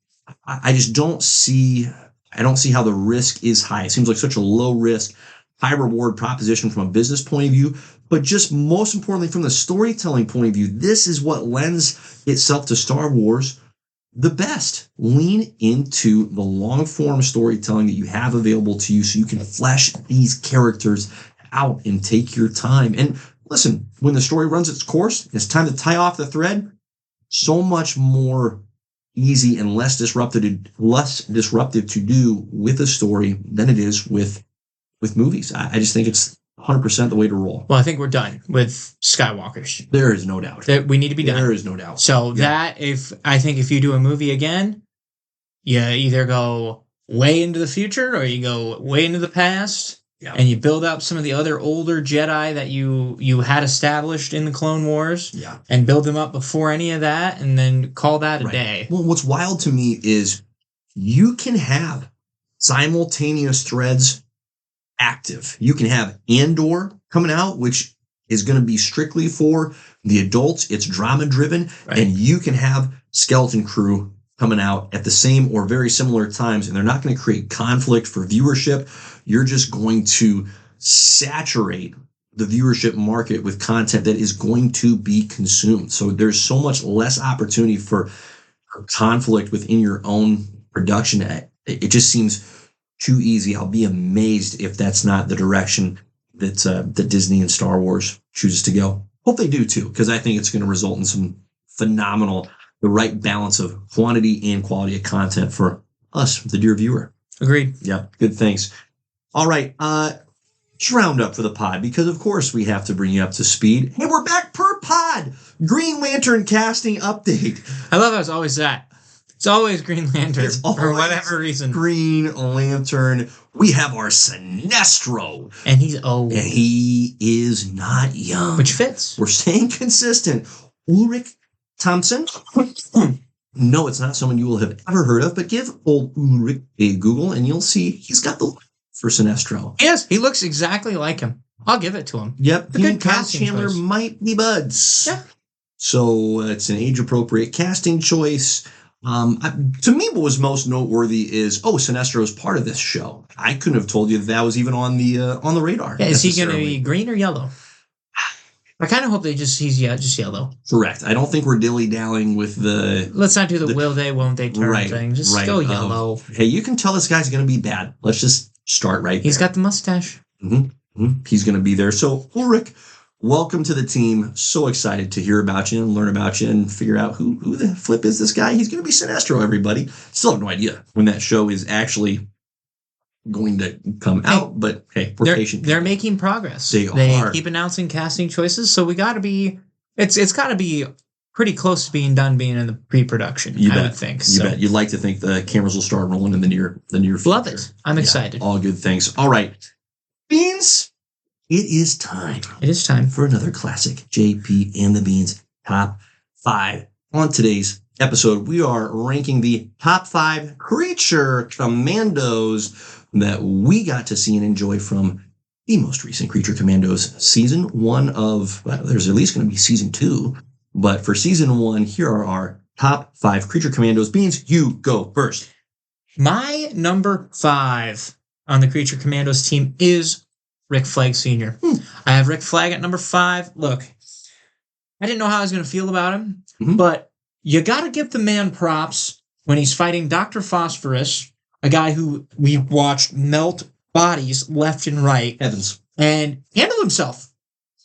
S2: I just don't see how the risk is high. It seems like such a low risk, high reward proposition from a business point of view, but just most importantly, from the storytelling point of view, this is what lends itself to Star Wars the best. Lean into the long form storytelling that you have available to you so you can flesh these characters out and take your time. And listen, when the story runs its course, it's time to tie off the thread. So much more easy and less disruptive to do with a story than it is with movies. I just think it's 100% the way to roll.
S1: Well, I think we're done with Skywalkers.
S2: There is no doubt.
S1: We need to be done.
S2: There is no doubt.
S1: So if you do a movie again, you either go way into the future or you go way into the past, and you build up some of the other older Jedi that you had established in the Clone Wars, and build them up before any of that, and then call that a day.
S2: Well, what's wild to me is you can have simultaneous threads active. You can have Andor coming out, which is going to be strictly for the adults. It's drama driven, and you can have Skeleton Crew coming out at the same or very similar times, and they're not going to create conflict for viewership. You're just going to saturate the viewership market with content that is going to be consumed. So there's so much less opportunity for conflict within your own production. It just seems too easy. I'll be amazed if that's not the direction that Disney and Star Wars chooses to go. Hope they do too, because I think it's going to result in some phenomenal, the right balance of quantity and quality of content for us, the dear viewer.
S1: Agreed.
S2: Yeah, good. Thanks. All right. Let's round up for the pod, because of course we have to bring you up to speed. Hey, we're back per pod. Green Lantern casting update.
S1: I love how it's always that. It's always Green Lantern for whatever reason.
S2: Green Lantern. We have our Sinestro.
S1: And he's old.
S2: And he is not young.
S1: Which fits.
S2: We're staying consistent. Ulrich Thompson. No, it's not someone you will have ever heard of, but give old Ulrich a Google and you'll see he's got the look for Sinestro.
S1: Yes, he looks exactly like him. I'll give it to him.
S2: Yep. He and Kyle Chandler might be buds.
S1: Yeah.
S2: So it's an age-appropriate casting choice. To me, what was most noteworthy is, Sinestro is part of this show. I couldn't have told you that was even on the radar.
S1: Yeah, is he going to be green or yellow? I kind of hope he's just yellow.
S2: Correct. I don't think we're dilly-dallying with the...
S1: Let's not do the will they, won't they turn thing. Just go yellow.
S2: Hey, you can tell this guy's going to be bad. Let's just start right there.
S1: He's got the mustache.
S2: Mm-hmm. Mm-hmm. He's going to be there. So, Ulrich, welcome to the team. So excited to hear about you and learn about you and figure out who the flip is this guy. He's going to be Sinestro, everybody. Still have no idea when that show is actually going to come out, but hey, we're patient.
S1: They're making progress.
S2: They are.
S1: Keep announcing casting choices, so we got to be. It's got to be pretty close to being done, being in the pre-production. I would think.
S2: You bet. You'd like to think the cameras will start rolling in the near future.
S1: Love it. I'm excited.
S2: All good things. All right, Beans. It is time.
S1: It is time
S2: for another classic JP and the Beans top 5. On today's episode, we are ranking the top 5 creature commandos that we got to see and enjoy from the most recent Creature Commandos season 1 of, there's at least going to be season 2. But for season 1, here are our top 5 Creature Commandos. Beans, you go first.
S1: My number 5 on the Creature Commandos team is Rick Flag Sr. I have Rick Flag at number 5. Look, I didn't know how I was going to feel about him, but you got to give the man props when he's fighting Dr. Phosphorus, a guy who we watched melt bodies left and right.
S2: Heavens.
S1: And handled himself.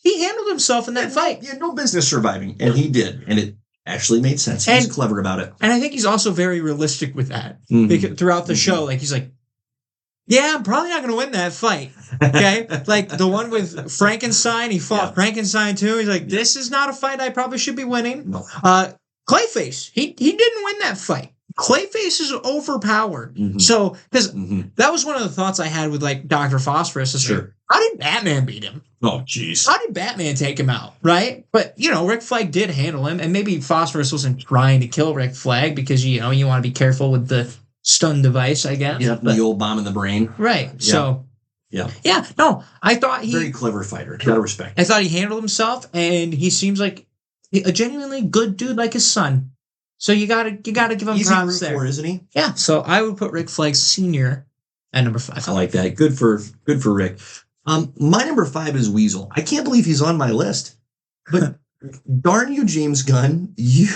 S1: He handled himself in that fight.
S2: He had no business surviving, and he did. And it actually made sense. He's clever about it.
S1: And I think he's also very realistic with that. Because throughout the show, he's like, yeah, I'm probably not going to win that fight. Okay? Like the one with Frankenstein, he fought Frankenstein too. He's like, this is not a fight I probably should be winning. No. Clayface, he didn't win that fight. Clayface is overpowered. So, because that was one of the thoughts I had with like Dr. Phosphorus. Is like, how did Batman beat him?
S2: Oh, jeez.
S1: How did Batman take him out? Right? But, Rick Flag did handle him. And maybe Phosphorus wasn't trying to kill Rick Flag because, you want to be careful with the stun device, I guess.
S2: Yeah, the old bomb in the brain.
S1: Right. Yeah. So,
S2: yeah.
S1: No, I thought
S2: very clever fighter. Gotta respect.
S1: I thought he handled himself, and he seems like a genuinely good dude like his son. So you gotta give him props there.
S2: For, isn't he?
S1: Yeah. So I would put Rick Flag Sr. at number 5.
S2: I like that. Good for Rick. My number 5 is Weasel. I can't believe he's on my list. But darn you, James Gunn, you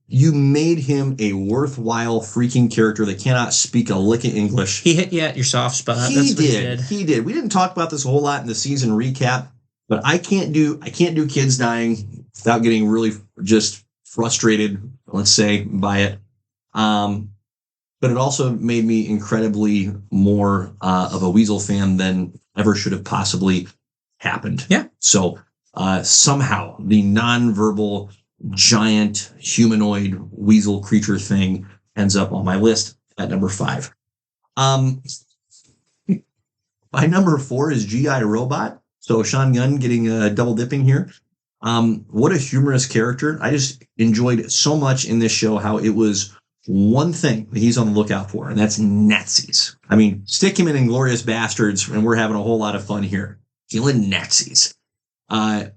S2: made him a worthwhile freaking character that cannot speak a lick of English.
S1: He hit you at your soft spot.
S2: He did. We didn't talk about this a whole lot in the season recap, but I can't do kids dying without getting really just frustrated, let's say, by it. But it also made me incredibly more of a Weasel fan than ever should have possibly happened.
S1: Yeah.
S2: So somehow the nonverbal giant humanoid weasel creature thing ends up on my list at number 5. My number 4 is G.I. Robot. So Sean Gunn getting double dipping here. What a humorous character. I just enjoyed so much in this show how it was one thing that he's on the lookout for, and that's Nazis. I mean, stick him in Inglourious Bastards, and we're having a whole lot of fun here. Killing Nazis.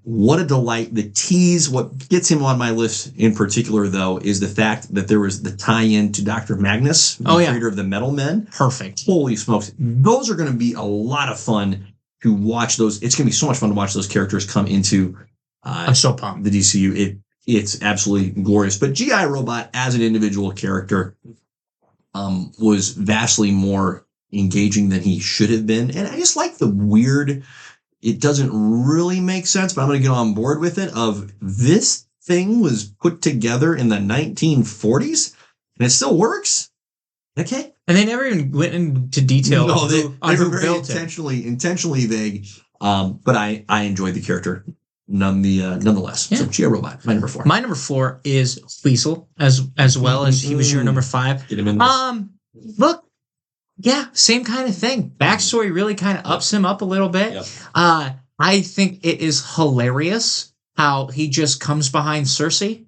S2: What a delight. The tease, what gets him on my list in particular, though, is the fact that there was the tie-in to Dr. Magnus, the creator of the Metal Men.
S1: Perfect.
S2: Holy smokes. Those are going to be a lot of fun to watch those. It's going to be so much fun to watch those characters come into
S1: I'm so pumped.
S2: the DCU. It's absolutely glorious. But G.I. Robot as an individual character was vastly more engaging than he should have been. And I just like the weird, it doesn't really make sense, but I'm going to get on board with it, of this thing was put together in the 1940s and it still works. Okay.
S1: And they never even went into detail.
S2: No, they were very
S1: built
S2: intentionally vague. But I enjoyed the character nonetheless.
S1: Yeah.
S2: So G.I. Robot, my number 4.
S1: My number 4 is Weasel, as well as he was your number 5.
S2: Get him in.
S1: Look, yeah, same kind of thing. Backstory really kind of ups him up a little bit.
S2: Yep.
S1: I think it is hilarious how he just comes behind Cersei.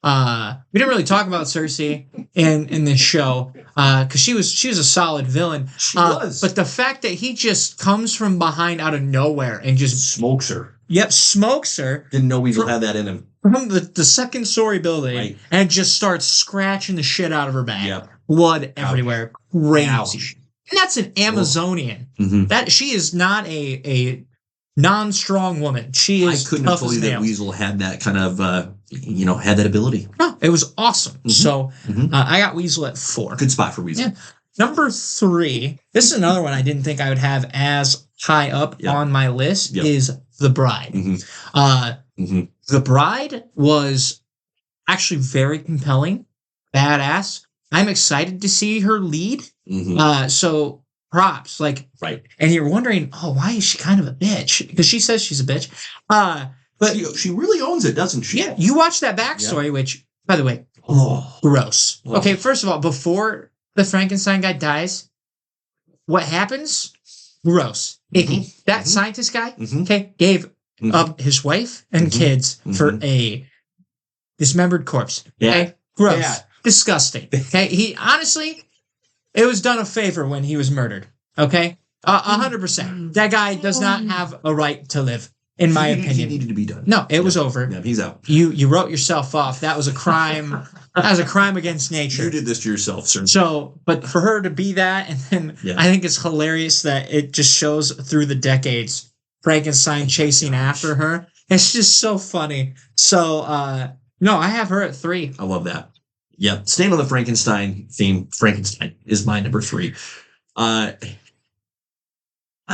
S1: We didn't really talk about Cersei in this show because she was a solid villain.
S2: She was.
S1: But the fact that he just comes from behind out of nowhere and just
S2: Smokes her.
S1: Yep, smokes her.
S2: Didn't know Weasel had that in him.
S1: From the second story building,
S2: Right.
S1: and just starts scratching the shit out of her back.
S2: Yep.
S1: Blood everywhere. Crazy.
S2: Ouch.
S1: And that's an Amazonian.
S2: Mm-hmm.
S1: That she is not a non-strong woman. She is
S2: I couldn't have
S1: tough
S2: told
S1: as
S2: you that
S1: nails.
S2: Weasel had that kind of, had that ability.
S1: No, it was awesome.
S2: Mm-hmm.
S1: So
S2: Mm-hmm.
S1: I got Weasel at 4.
S2: Good spot for Weasel.
S1: Yeah. Number 3, this is another one I didn't think I would have as high up
S2: Yep.
S1: on my list,
S2: Yep.
S1: is The Bride.
S2: Mm-hmm.
S1: The Bride was actually very compelling, badass. I'm excited to see her lead.
S2: Mm-hmm.
S1: So props, like,
S2: Right.
S1: and you're wondering, why is she kind of a bitch? Because she says she's a bitch. But
S2: She really owns it, doesn't she?
S1: yeah, you watch that backstory, which, by the way, gross.
S2: Oh.
S1: Okay, first of all, before the Frankenstein guy dies, what happens? Gross. Icky.
S2: Mhm.
S1: That
S2: Mhm.
S1: scientist guy,
S2: Mhm.
S1: okay, gave
S2: Mhm.
S1: up his wife and
S2: Mhm.
S1: kids for
S2: Mhm.
S1: a dismembered corpse.
S2: Yeah.
S1: Okay? Gross.
S2: Yeah.
S1: Disgusting. Okay? He honestly, it was done a favor when he was murdered. Okay? 100%. That guy does not have a right to live, in my
S2: He
S1: opinion.
S2: needed to be done.
S1: No, it was over.
S2: Yeah, he's out.
S1: You wrote yourself off. That was a crime. That was a crime against nature.
S2: You did this to yourself, sir.
S1: So, but for her to be that, and then
S2: Yeah.
S1: I think it's hilarious that it just shows through the decades Frankenstein chasing after her. It's just so funny. So, no, I have her at 3.
S2: I love that. Yep. Staying on the Frankenstein theme, Frankenstein is my number 3. I'm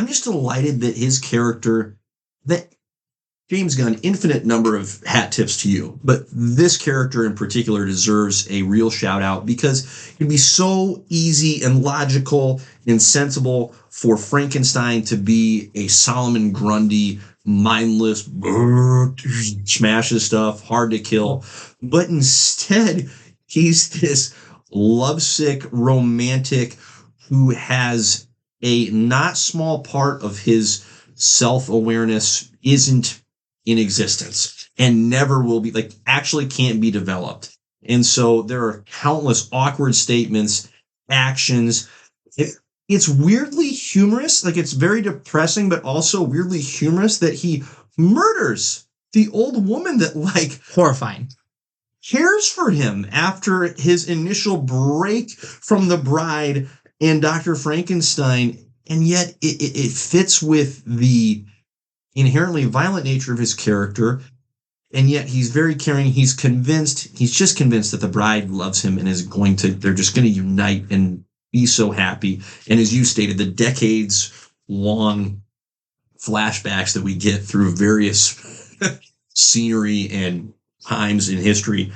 S2: just delighted that his character, that James Gunn, infinite number of hat tips to you, but this character in particular deserves a real shout out because it'd be so easy and logical and sensible for Frankenstein to be a Solomon Grundy, mindless, smashes stuff, hard to kill. But instead, he's this lovesick romantic who has a not small part of his self-awareness isn't in existence and never will be, like, actually can't be developed. And so there are countless awkward statements, actions. It's weirdly humorous. Like, it's very depressing, but also weirdly humorous that he murders the old woman that, like,
S1: Horrifying.
S2: cares for him after his initial break from the Bride and Dr. Frankenstein. And yet it fits with the inherently violent nature of his character. And yet he's very caring. He's just convinced that the Bride loves him and they're just going to unite and be so happy. And as you stated, the decades long flashbacks that we get through various scenery and times in history,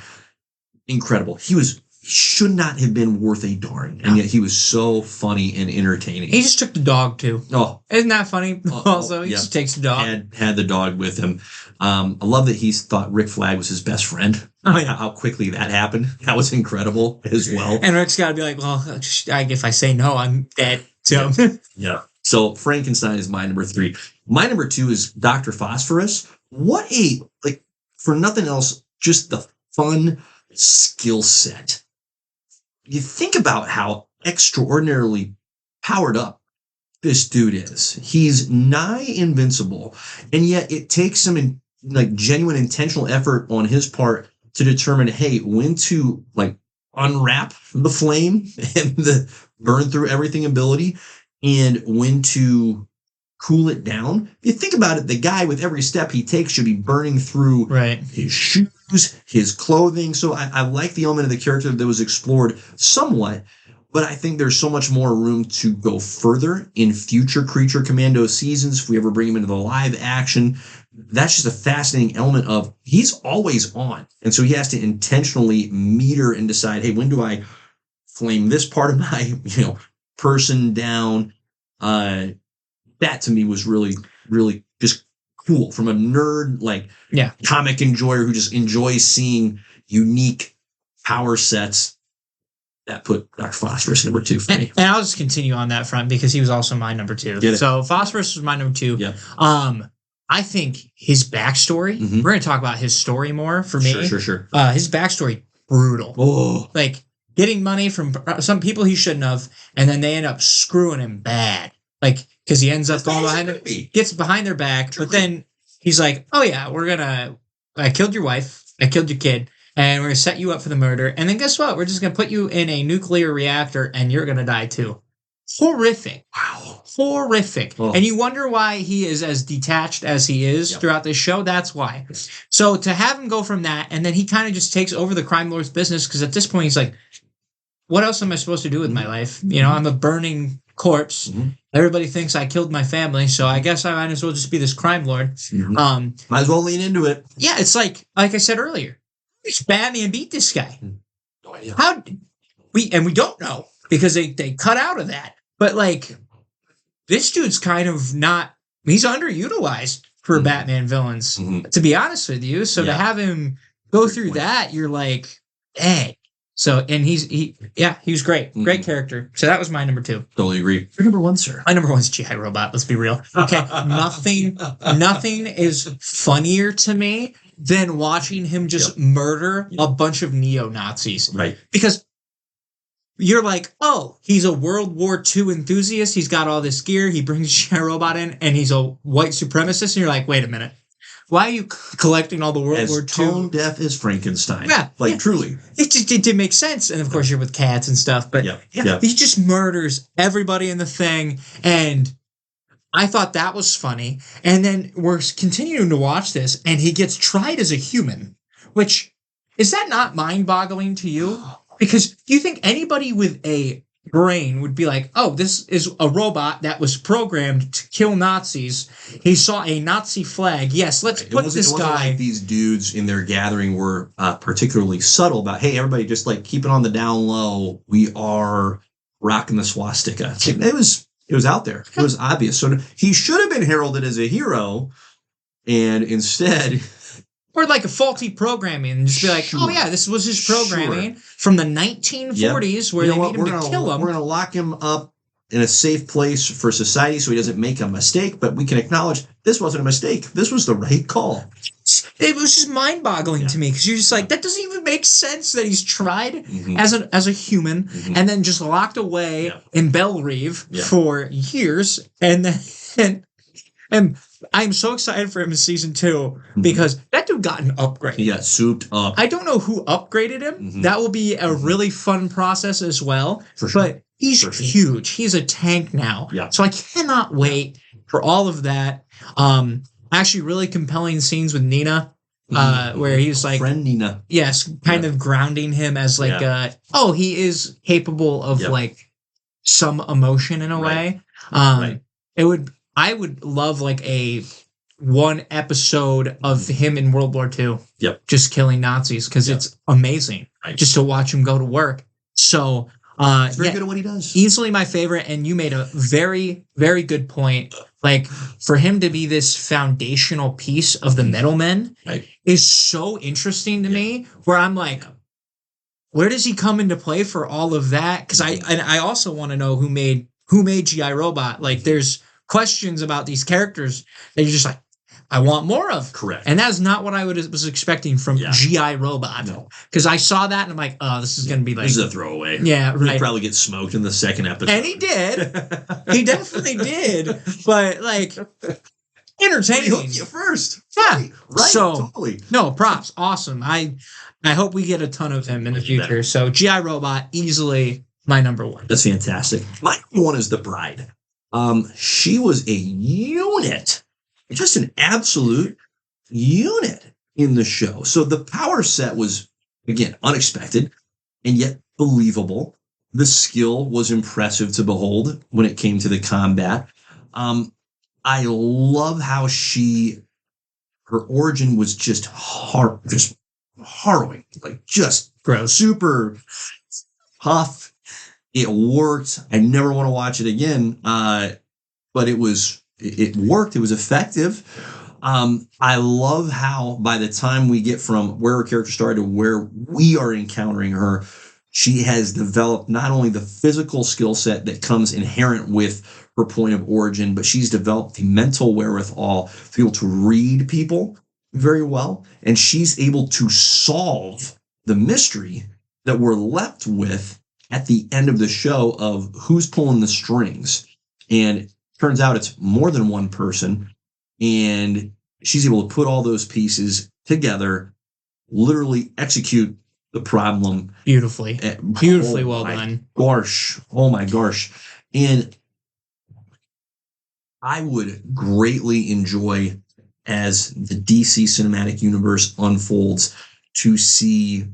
S2: incredible. He should not have been worth a darn, and yet he was so funny and entertaining.
S1: He just took the dog too.
S2: Oh,
S1: isn't that funny? Also, he just takes the dog.
S2: Had the dog with him. I love that he thought Rick Flag was his best friend.
S1: Oh, yeah.
S2: How quickly that happened. That was incredible as well.
S1: And Rick's got to be like, well, if I say no, I'm dead. So.
S2: Yeah. So Frankenstein is my number 3. My number 2 is Dr. Phosphorus. What for nothing else, just the fun skill set. You think about how extraordinarily powered up this dude is. He's nigh invincible, and yet it takes some genuine intentional effort on his part to determine, hey, when to unwrap the flame and the burn through everything ability, and when to cool it down. If you think about it, the guy with every step he takes should be burning through his shoes, his clothing. So I like the element of the character that was explored somewhat, but I think there's so much more room to go further in future Creature Commando seasons. If we ever bring him into the live action, that's just a fascinating element of he's always on. And so he has to intentionally meter and decide, hey, when do I flame this part of my, person down? That to me was really, really just cool from a nerd, comic enjoyer who just enjoys seeing unique power sets. That put Dr. Phosphorus number 2 for me.
S1: And I'll just continue on that front because he was also my number 2. So Phosphorus was my number 2.
S2: Yeah.
S1: I think his backstory, we're going to talk about his story more for me.
S2: Sure.
S1: His backstory, brutal.
S2: Oh.
S1: Like getting money from some people he shouldn't have, and then they end up screwing him bad. Like, because he ends up going behind it, gets behind their back, but then he's like, oh yeah, I killed your wife, I killed your kid, and we're going to set you up for the murder, and then guess what? We're just going to put you in a nuclear reactor, and you're going to die too. Horrific.
S2: Wow.
S1: Horrific. Oh. And you wonder why he is as detached as he is throughout this show. That's why. So to have him go from that, and then he kind of just takes over the crime lord's business, because at this point he's like, what else am I supposed to do with my life? I'm a burning corpse. Everybody thinks I killed my family, so I guess I might as well just be this crime lord.
S2: Might as well lean into it.
S1: Yeah, it's like I said earlier, Batman beat this guy.
S2: No idea.
S1: We don't know because they cut out of that. But this dude's kind of he's underutilized for Batman villains, to be honest with you. So to have him go through that, you're like, dang. So, and he was great. Great character. So that was my number 2.
S2: Totally agree. Your number 1, sir?
S1: My number 1 is G.I. Robot. Let's be real. Okay. Nothing is funnier to me than watching him just murder a bunch of neo-Nazis.
S2: Right.
S1: Because you're like, oh, he's a World War II enthusiast. He's got all this gear. He brings G.I. Robot in, and he's a white supremacist. And you're like, wait a minute. Why are you collecting all the World War II?
S2: Tone deaf as Frankenstein.
S1: Yeah.
S2: Truly.
S1: It didn't make sense. And of course, you're with cats and stuff. But he just murders everybody in the thing. And I thought that was funny. And then we're continuing to watch this, and he gets tried as a human, which, is that not mind-boggling to you? Because do you think anybody with a brain would be like, oh, this is a robot that was programmed to kill Nazis. He saw a Nazi flag. Yes, let's put this guy. It wasn't
S2: like these dudes in their gathering were particularly subtle about, hey, everybody just keep it on the down low. We are rocking the swastika. It was out there. It was obvious. So he should have been heralded as a hero, and instead...
S1: Or a faulty programming, and just be like, oh yeah, this was his programming from the 1940s where they made him to kill him.
S2: We're going to lock him up in a safe place for society so he doesn't make a mistake, but we can acknowledge this wasn't a mistake. This was the right call.
S1: It was just mind-boggling to me, because you're just like, that doesn't even make sense that he's tried as a human and then just locked away in Belle Reve for years, and then and I'm so excited for him in season 2 because that dude got an upgrade.
S2: He got souped up.
S1: I don't know who upgraded him. That will be a really fun process as well. For sure. But he's huge. He's a tank now.
S2: Yeah.
S1: So I cannot wait for all of that. Actually, really compelling scenes with Nina, where he's like,
S2: friend Nina.
S1: Yes, kind of grounding him as he is capable of some emotion in a way. I would love a 1 episode of him in World War II.
S2: Yep.
S1: Just killing Nazis, because it's amazing just to watch him go to work. So
S2: he's very good at what he does.
S1: Easily my favorite, and you made a very, very good point. For him to be this foundational piece of the Middlemen is so interesting to me, where I'm like, where does he come into play for all of that? Because I also want to know who made G.I. Robot. There's questions about these characters that you're just like, I want more of.
S2: Correct.
S1: And that's not what I was expecting from G.I. Robot.
S2: No.
S1: Because I saw that and I'm like, oh, this is going to be
S2: this is a throwaway.
S1: Yeah, right.
S2: He'll probably get smoked in the 2nd episode.
S1: And he did. He definitely did. But entertaining.
S2: He hooked you first.
S1: Yeah.
S2: Right.
S1: So,
S2: totally.
S1: No, props. Awesome. I hope we get a ton of him in the future. So G.I. Robot, easily my number 1.
S2: That's fantastic. My 1 is The Bride. She was a unit, just an absolute unit in the show. So the power set was, again, unexpected and yet believable. The skill was impressive to behold when it came to the combat. I love how her origin was just harrowing, like just
S1: gross,
S2: super tough. It worked. I never want to watch it again. But it worked. It was effective. I love how by the time we get from where her character started to where we are encountering her, she has developed not only the physical skill set that comes inherent with her point of origin, but she's developed the mental wherewithal to be able to read people very well. And she's able to solve the mystery that we're left with at the end of the show of who's pulling the strings. And it turns out it's more than one person. And she's able to put all those pieces together, literally execute the problem
S1: beautifully. Beautifully well done.
S2: Gosh. Oh my gosh. And I would greatly enjoy, as the DC cinematic universe unfolds, to see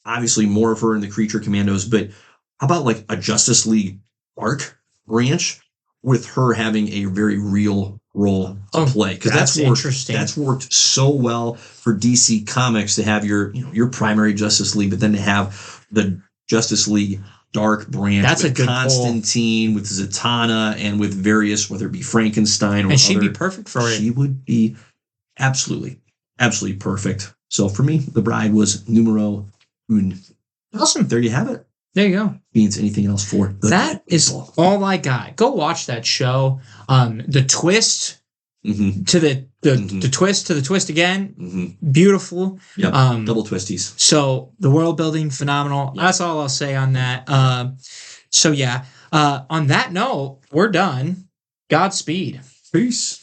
S2: obviously more of her in the Creature Commandos, but how about like a Justice League arc branch with her having a very real role to play? Because that's worked so well for DC Comics to have your primary Justice League, but then to have the Justice League Dark branch.
S1: That's
S2: with
S1: a good
S2: Constantine, with Zatanna, and with various, whether it be Frankenstein or
S1: and she'd be perfect for it.
S2: She would be absolutely perfect. So for me, The Bride was numero un.
S1: Awesome.
S2: There you have it.
S1: There you go.
S2: Means anything else for
S1: that is all I got. Go watch that show. The twist to the twist to the twist again. Beautiful.
S2: Yep. Double twisties.
S1: So the world building phenomenal. Yep. That's all I'll say on that. So yeah. On that note, we're done. Godspeed.
S2: Peace.